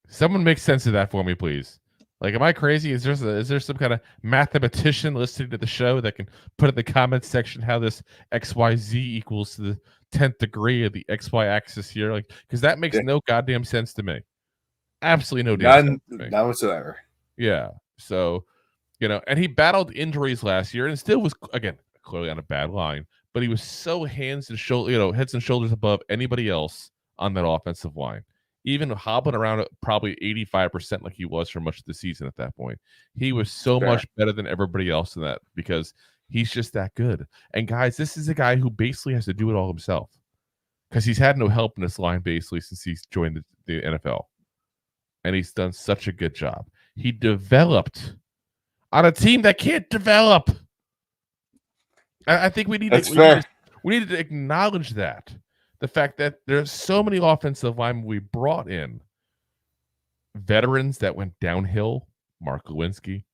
Someone make sense of that for me, please. Like, am I crazy? Is there some kind of mathematician listening to the show that can put in the comments section how this XYZ equals to the 10th degree of the XY axis here? Like, because that makes no goddamn sense to me. Absolutely no damn sense to me. None whatsoever. Yeah. So, you know, and he battled injuries last year and still was, again, clearly on a bad line, but he was so heads and shoulders above anybody else on that offensive line. Even hobbling around at probably 85% like he was for much of the season at that point. He was so much better than everybody else in that because he's just that good. And guys, this is a guy who basically has to do it all himself because he's had no help in this line basically since he's joined the NFL. And he's done such a good job. He developed on a team that can't develop. I think we need to acknowledge that. The fact that there's so many offensive linemen we brought in, veterans that went downhill, Mark Lewinsky,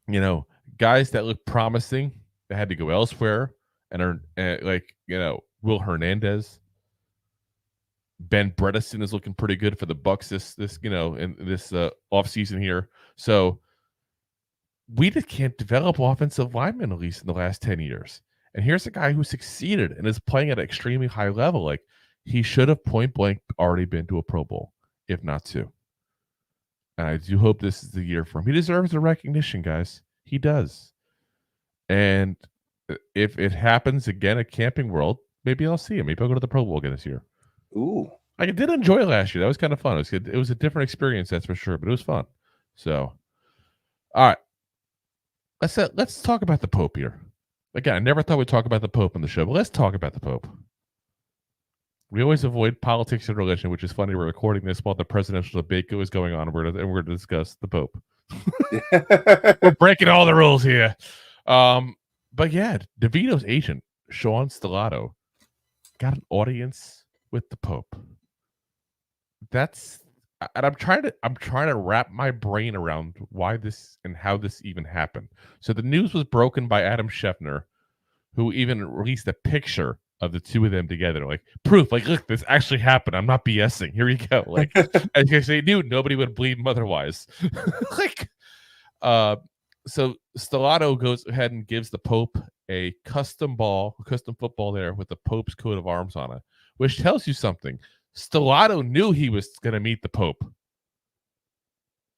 you know, guys that look promising that had to go elsewhere and are like, you know, Will Hernandez, Ben Bredesen is looking pretty good for the Bucs this you know, in this offseason here. So we just can't develop offensive linemen, at least in the last 10 years. And here's a guy who succeeded and is playing at an extremely high level. Like, he should have point blank already been to a Pro Bowl, if not two. And I do hope this is the year for him. He deserves the recognition, guys. He does. And if it happens again at Camping World, maybe I'll see him. Maybe I'll go to the Pro Bowl again this year. Ooh. I did enjoy it last year. That was kind of fun. It was a different experience, that's for sure, but it was fun. So, all right. Let's talk about the Pope here. Again, I never thought we'd talk about the Pope on the show, but let's talk about the Pope. We always avoid politics and religion, which is funny. We're recording this while the presidential debate is going on, and we're going to discuss the Pope. We're breaking all the rules here. But But yeah, DeVito's agent, Sean Stellato, got an audience with the Pope. And I'm trying to wrap my brain around why this and how this even happened. So the news was broken by Adam Schefter, who even released a picture of the two of them together, like proof, like, look, this actually happened. I'm not BSing. Here you go. Like, as you say, dude, nobody would believe him otherwise. Like, so Stellato goes ahead and gives the Pope a custom football there with the Pope's coat of arms on it, which tells you something. Stellato knew he was going to meet the Pope.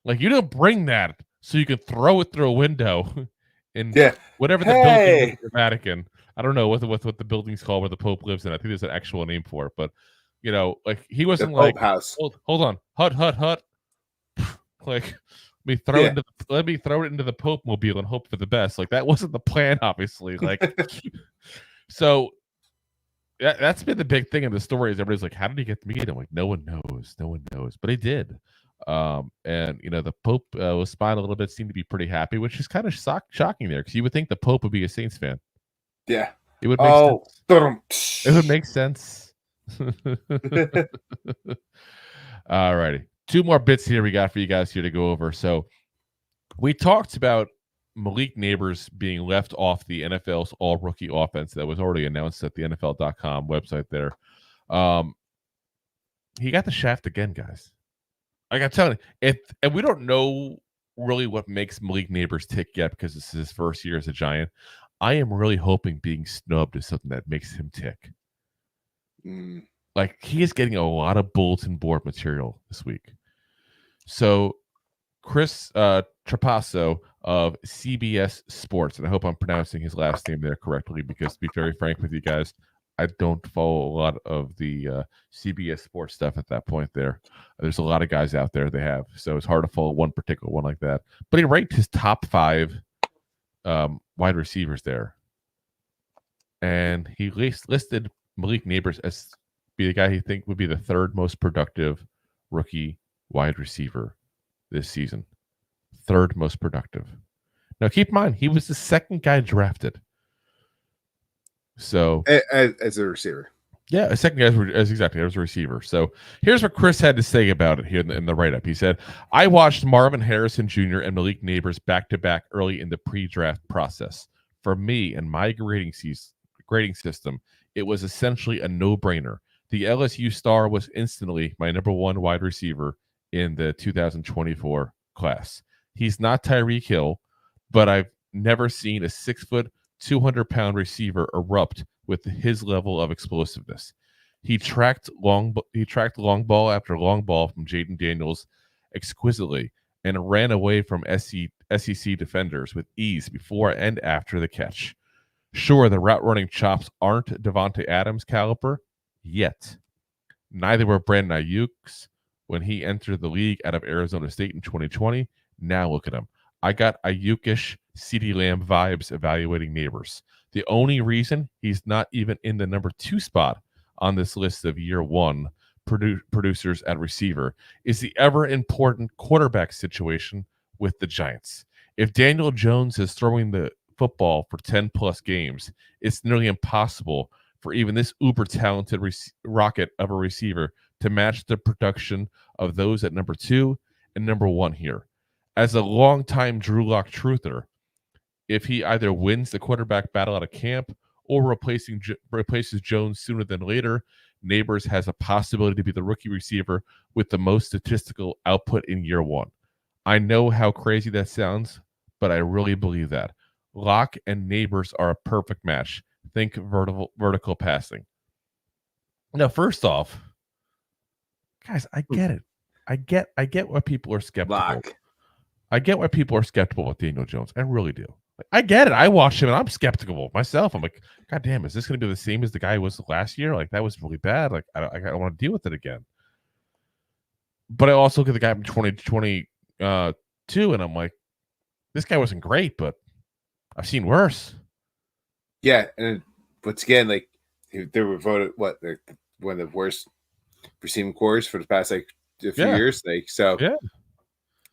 Like, you don't bring that so you can throw it through a window in whatever the building is, the Vatican. I don't know what the building's called where the Pope lives in. I think there's an actual name for it, but like he wasn't the like, Pope house. Hold on, hut. Like, let me throw it into the Pope mobile and hope for the best. Like, that wasn't the plan, obviously. Like, so that's been the big thing in the story. Is everybody's like, how did he get to meet him? Like, no one knows, but he did. And the Pope was smiling a little bit, seemed to be pretty happy, which is kind of shocking there, because you would think the Pope would be a Saints fan. Yeah, it would make sense. It would make sense. All righty, 2 more bits here we got for you guys here to go over. So we talked about Malik Neighbors being left off the NFL's all-rookie offense that was already announced at the NFL.com website there. He got the shaft again, guys. Like I'm telling you, and we don't know really what makes Malik Neighbors tick yet, because this is his first year as a Giant. I am really hoping being snubbed is something that makes him tick. Like, he is getting a lot of bulletin board material this week. So Chris Trapasso of CBS Sports, and I hope I'm pronouncing his last name there correctly, because to be very frank with you guys, I don't follow a lot of the CBS Sports stuff at that point there. There's a lot of guys out there they have, so it's hard to follow one particular one like that. But he ranked his top 5 wide receivers there. And he listed Malik Neighbors as be the guy he think would be the 3rd most productive rookie wide receiver this season. 3rd most productive. Now, keep in mind, he was the 2nd guy drafted. So as a receiver. Yeah, a 2nd guy as a receiver. So here's what Chris had to say about it here in the write-up. He said, I watched Marvin Harrison Jr. and Malik Neighbors back-to-back early in the pre-draft process. For me and my grading system, it was essentially a no-brainer. The LSU star was instantly my number 1 wide receiver in the 2024 class. He's not Tyreek Hill, but I've never seen a 6-foot, 200-pound receiver erupt with his level of explosiveness. He tracked long ball after long ball from Jaden Daniels exquisitely and ran away from SEC defenders with ease before and after the catch. Sure, the route running chops aren't Devontae Adams caliber yet. Neither were Brandon Ayuk's when he entered the league out of Arizona State in 2020. Now look at him. I got Ayukish CeeDee Lamb vibes evaluating Neighbors. The only reason he's not even in the number 2 spot on this list of year 1 producers at receiver is the ever important quarterback situation with the Giants. If Daniel Jones is throwing the football for 10 plus games, it's nearly impossible for even this uber talented rocket of a receiver to match the production of those at number 2 and number 1 here. As a longtime Drew Lock truther, if he either wins the quarterback battle out of camp or replaces Jones sooner than later, Neighbors has a possibility to be the rookie receiver with the most statistical output in year 1. I know how crazy that sounds, but I really believe that. Lock and Neighbors are a perfect match. Think vertical passing. Now, first off, guys, I get it. I get why people are skeptical. Lock. I get why people are skeptical with Daniel Jones. I really do. I get it. I watch him and I'm skeptical myself. I'm like, God damn, is this going to be the same as the guy was last year? Like, that was really bad. Like, I don't want to deal with it again. But I also look at the guy from 2022 and I'm like, this guy wasn't great, but I've seen worse. Yeah, and once again, like, they were voted one of the worst receiving cores for the past a few years. Like, so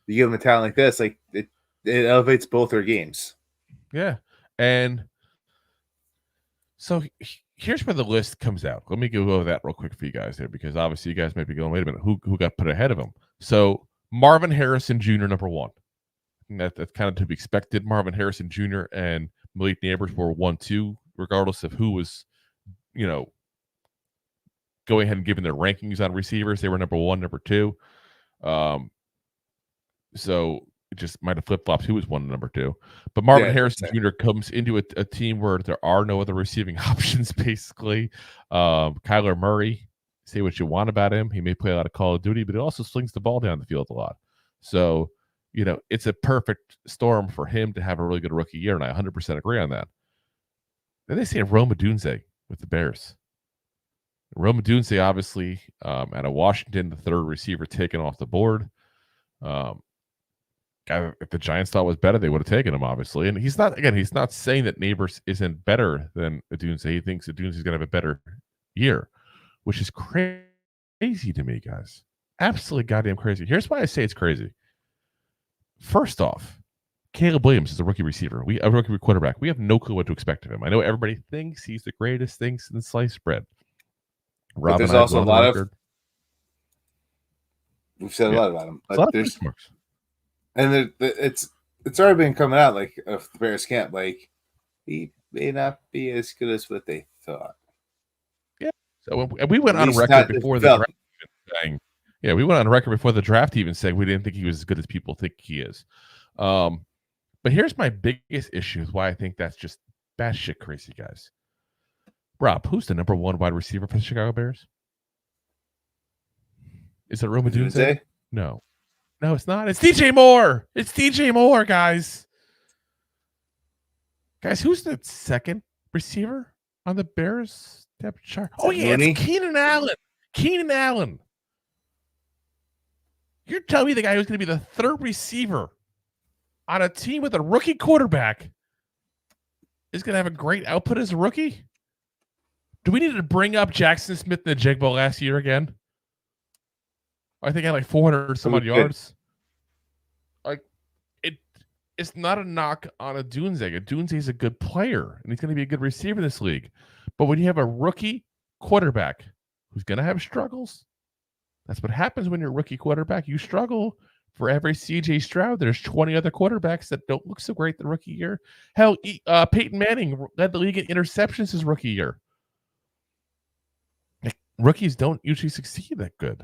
you give them a talent like this, like it elevates both their games. Yeah, and So here's where the list comes out. Let me go over that real quick for you guys there, because obviously you guys might be going, wait a minute, who got put ahead of him? So Marvin Harrison Jr. number 1. That's kind of to be expected. Marvin Harrison Jr. and Malik Neighbors were 1-2, regardless of who was, going ahead and giving their rankings on receivers. They were number 1, number 2. So it just might have flip-flopped who was 1 and number 2. But Marvin Harrison Jr. comes into a team where there are no other receiving options, basically. Kyler Murray, say what you want about him. He may play a lot of Call of Duty, but he also slings the ball down the field a lot. So, it's a perfect storm for him to have a really good rookie year, and I 100% agree on that. Then they say Rome Odunze with the Bears. Rome Odunze, obviously, out of Washington, the 3rd receiver taken off the board. If the Giants thought was better, they would have taken him, obviously. And he's not saying that Neighbors isn't better than Odunze. He thinks Odunze is going to have a better year, which is crazy to me, guys. Absolutely goddamn crazy. Here's why I say it's crazy. First off, Caleb Williams is a rookie receiver. A rookie quarterback. We have no clue what to expect of him. I know everybody thinks he's the greatest thing since sliced bread. But there's also a lot of. We've said a lot about him, but there's marks. And it's already been coming out like of the Bears camp. Like he may not be as good as what they thought. Yeah. So we went on record before the draft saying, we went on record before the draft even saying we didn't think he was as good as people think he is. But here's my biggest issue with why I think that's just batshit crazy, guys. Rob, who's the number 1 wide receiver for the Chicago Bears? Is it Rome Odunze? No, it's not. It's DJ Moore. It's DJ Moore, guys. Guys, who's the 2nd receiver on the Bears depth chart? Oh, yeah, it's Keenan Allen. Keenan Allen. You're telling me the guy who's going to be the 3rd receiver on a team with a rookie quarterback is going to have a great output as a rookie? Do we need to bring up Jackson Smith and the Jigbo last year again? I think I had like 400 some odd yards. Like it's not a knock on Odunze. Odunze is a good player, and he's going to be a good receiver in this league. But when you have a rookie quarterback who's going to have struggles, that's what happens when you're a rookie quarterback. You struggle. For every CJ Stroud, there's 20 other quarterbacks that don't look so great the rookie year. Hell, Peyton Manning led the league in interceptions his rookie year. Rookies don't usually succeed that good.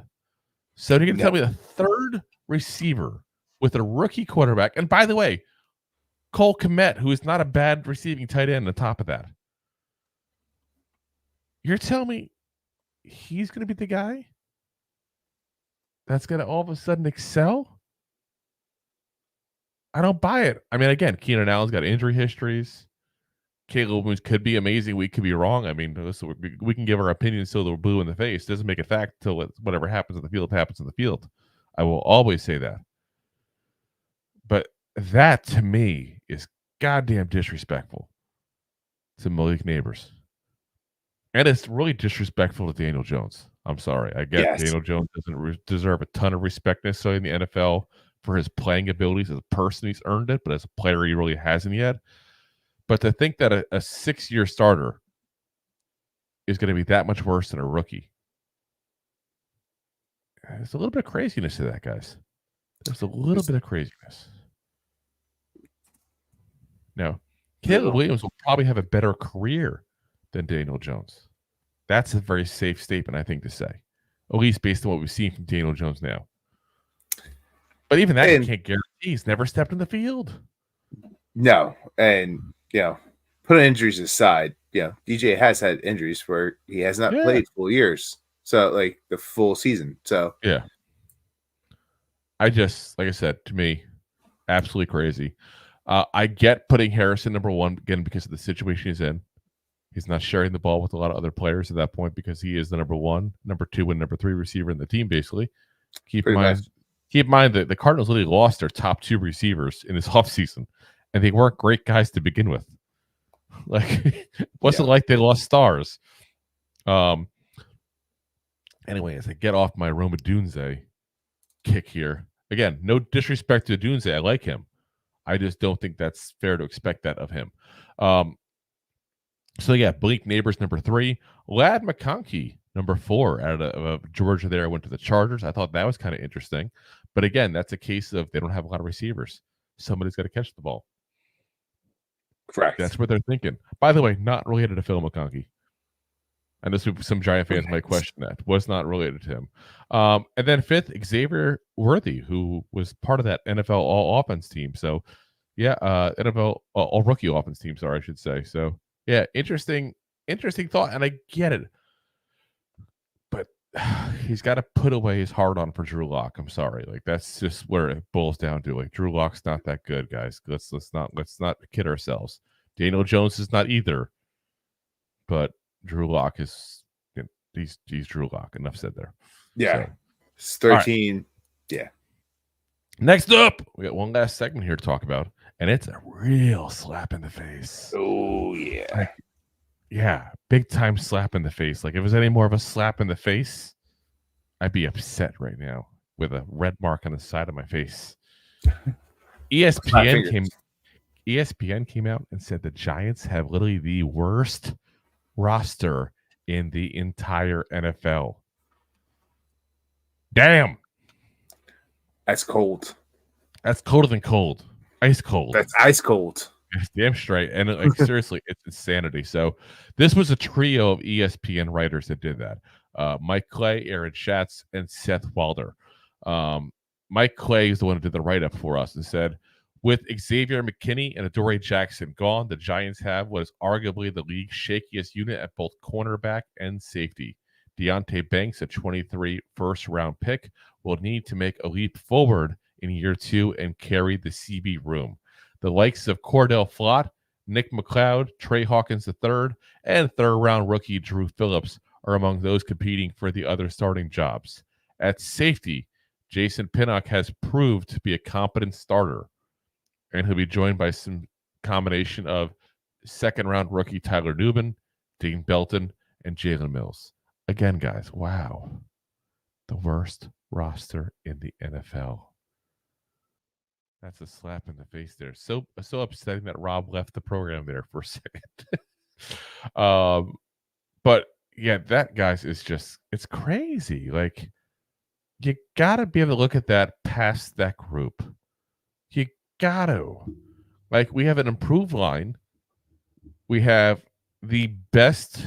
So you're going to tell me the 3rd receiver with a rookie quarterback, and by the way, Cole Kmet, who is not a bad receiving tight end on top of that. You're telling me he's going to be the guy that's going to all of a sudden excel? I don't buy it. I mean, again, Keenan Allen's got injury histories. Caleb Williams could be amazing. We could be wrong. I mean, we can give our opinions till they're blue in the face. Doesn't make it fact till whatever happens in the field happens in the field. I will always say that. But that, to me, is goddamn disrespectful to Malik Neighbors. And it's really disrespectful to Daniel Jones. I'm sorry. I get Daniel Jones doesn't deserve a ton of respect necessarily in the NFL for his playing abilities. As a person, he's earned it, but as a player, he really hasn't yet. But to think that a 6-year starter is going to be that much worse than a rookie, there's a little bit of craziness to that, guys. There's a little bit of craziness. Now, Caleb Williams will probably have a better career than Daniel Jones. That's a very safe statement, I think, to say, at least based on what we've seen from Daniel Jones now. But even that, you can't guarantee. He's never stepped in the field. No, and put injuries aside, DJ has had injuries where he has not played full years, so like the full season. So I just, like I said, to me, absolutely crazy. I get putting Harrison number 1 again because of the situation he's in. He's not sharing the ball with a lot of other players at that point because he is the number 1, number 2, and number 3 receiver in the team. Basically, keep in mind that the Cardinals literally lost their top 2 receivers in this offseason, and they weren't great guys to begin with. Like, it wasn't like they lost stars. Anyway, as I get off my Rome Odunze kick here, again, no disrespect to Odunze. I like him. I just don't think that's fair to expect that of him. So yeah, Blake Neighbors number 3, Ladd McConkey number 4 out of Georgia. There went to the Chargers. I thought that was kind of interesting, but again, that's a case of they don't have a lot of receivers. Somebody's got to catch the ball. Correct. That's what they're thinking. By the way, not related to Phil McConkey. I know some Giant fans might question that. Was not related to him. And then 5th, Xavier Worthy, who was part of that NFL All Offense team. So yeah, NFL All Rookie Offense team. Sorry, I should say. So yeah, interesting thought, and I get it, but he's got to put away his hard on for Drew Lock. I'm sorry, like that's just where it boils down to. Like Drew Lock's not that good, guys. Let's not kid ourselves. Daniel Jones is not either, but Drew Lock is he's Drew Lock. Enough said there. Yeah, so, it's 13. Right. Yeah. Next up, we got one last segment here to talk about, and it's a real slap in the face. Oh yeah. Like, yeah, big time slap in the face. Like if it was any more of a slap in the face, I'd be upset right now with a red mark on the side of my face. ESPN came out and said the Giants have literally the worst roster in the entire NFL. Damn. That's cold. That's colder than cold. Ice cold. That's ice cold. It's damn straight. And like seriously, it's insanity. So this was a trio of ESPN writers that did that. Mike Clay, Aaron Schatz, and Seth Wilder. Mike Clay is the one who did the write-up for us and said, with Xavier McKinney and Adoree Jackson gone, the Giants have what is arguably the league's shakiest unit at both cornerback and safety. Deonte Banks, a 23 first-round pick, will need to make a leap forward in year 2 and carry the CB room. The likes of Cordell Flott, Nick McLeod, Trey Hawkins III, and third-round rookie Drew Phillips are among those competing for the other starting jobs. At safety, Jason Pinnock has proved to be a competent starter, and he'll be joined by some combination of second-round rookie Tyler Newman, Dean Belton, and Jalen Mills. Again, guys, wow. The worst roster in the NFL. That's a slap in the face there. So upsetting that Rob left the program there for a second. But yeah, that, guys, is just, it's crazy. Like, you got to be able to look at that past that group. You got to. Like, we have an improved line. We have the best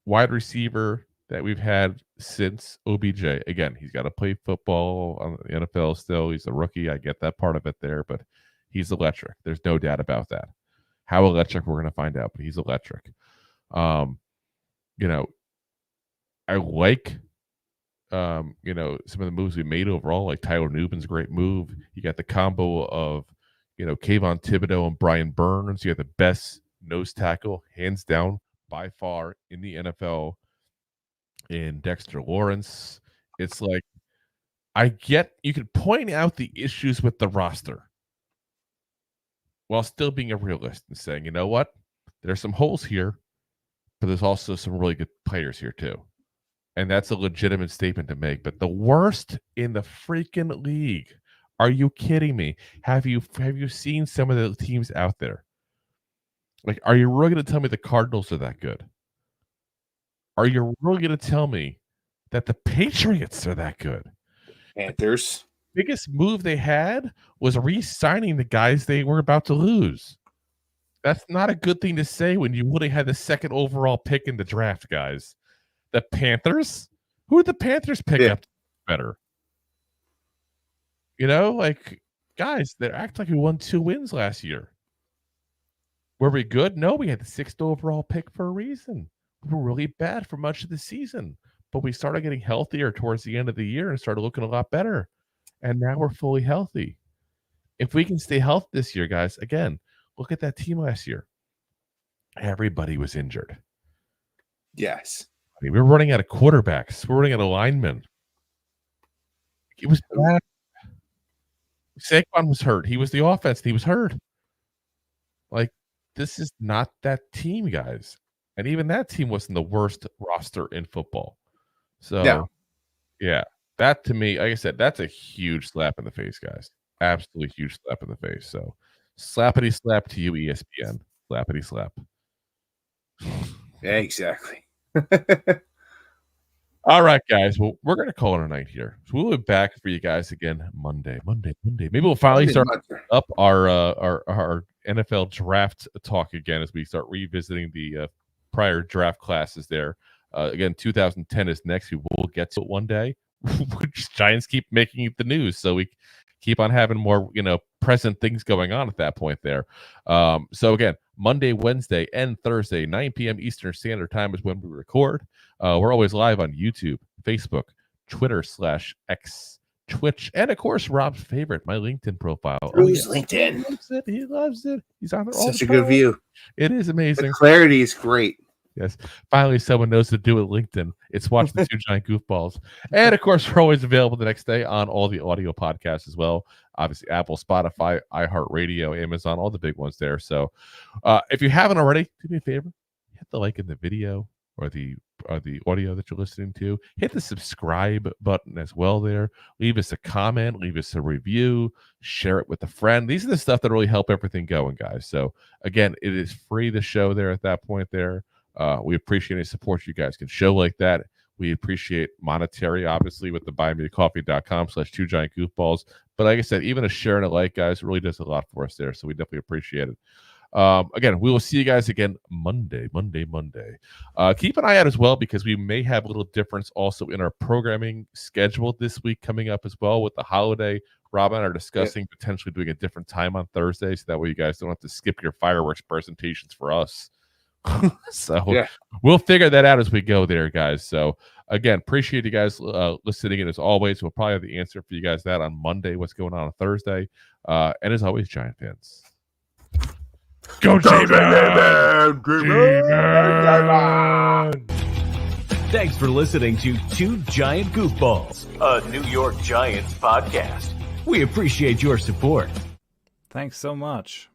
wide receiver that we've had since OBJ. Again, he's got to play football on the NFL still. He's a rookie. I get that part of it there, but he's electric. There's no doubt about that. How electric, we're going to find out, but he's electric. I like some of the moves we made overall, like Tyler Newman's a great move. You got the combo of, Kayvon Thibodeau and Brian Burns. You have the best nose tackle, hands down, by far, in the NFL, in Dexter Lawrence. It's like, I get, you can point out the issues with the roster while still being a realist and saying, you know what? There's some holes here, but there's also some really good players here too. And that's a legitimate statement to make. But the worst in the freaking league. Are you kidding me? Have you seen some of the teams out there? Like, are you really going to tell me the Cardinals are that good? Are you really going to tell me that the Patriots are that good? Panthers. Biggest move they had was re-signing the guys they were about to lose. That's not a good thing to say when you would have had the second overall pick in the draft, guys. The Panthers? Who did the Panthers pick up better? Guys, they act like we won 2 wins last year. Were we good? No, we had the 6th overall pick for a reason. We were really bad for much of the season, but we started getting healthier towards the end of the year and started looking a lot better. And now we're fully healthy. If we can stay healthy this year, guys, again, look at that team last year. Everybody was injured. Yes. I mean, we were running out of quarterbacks. We're running out of linemen. It was bad. Saquon was hurt. He was the offense. And he was hurt. Like, this is not that team, guys. And even that team wasn't the worst roster in football. So, yeah, that to me, like I said, that's a huge slap in the face, guys. Absolutely huge slap in the face. So, slappity slap to you, ESPN. Slappity slap. Yeah, exactly. All right, guys. Well, we're going to call it a night here. So we'll be back for you guys again Monday. Maybe we'll finally start up our NFL draft talk again as we start revisiting the prior draft classes there. Again, 2010 is next. We will get to it one day. Which Giants keep making the news, so we keep on having more, present things going on at that point there. So again, Monday, Wednesday, and Thursday, 9 p.m. Eastern Standard Time is when we record. We're always live on YouTube, Facebook, Twitter /X, Twitch, and of course, Rob's favorite, my LinkedIn profile. LinkedIn. He loves it. He's on there all Such the a time. good view. It is amazing. The clarity is great. Yes. Finally, someone knows to do it. LinkedIn. It's Watch the Two Giant Goofballs. And of course, we're always available the next day on all the audio podcasts as well. Obviously, Apple, Spotify, iHeartRadio, Amazon, all the big ones there. So if you haven't already, do me a favor, hit the like in the video or the audio that you're listening to. Hit the subscribe button as well there. Leave us a comment, leave us a review, share it with a friend. These are the stuff that really help everything going, guys. So again, it is free, the show there at that point there. We appreciate any support you guys can show like that. We appreciate monetary, obviously, with the buymeacoffee.com/2giantgoofballs. But like I said, even a share and a like, guys, really does a lot for us there. So we definitely appreciate it. Again, we will see you guys again Monday. Keep an eye out as well, because we may have a little difference also in our programming schedule this week coming up as well with the holiday. Rob and I are discussing potentially doing a different time on Thursday, so that way you guys don't have to skip your fireworks presentations for us. So we'll figure that out as we go there, guys. So again, appreciate you guys listening in as always. We'll probably have the answer for you guys that on Monday, what's going on Thursday. And as always, Giant fans, go G-Man! Thanks for listening to Two Giant Goofballs, a New York Giants podcast. We appreciate your support. Thanks so much.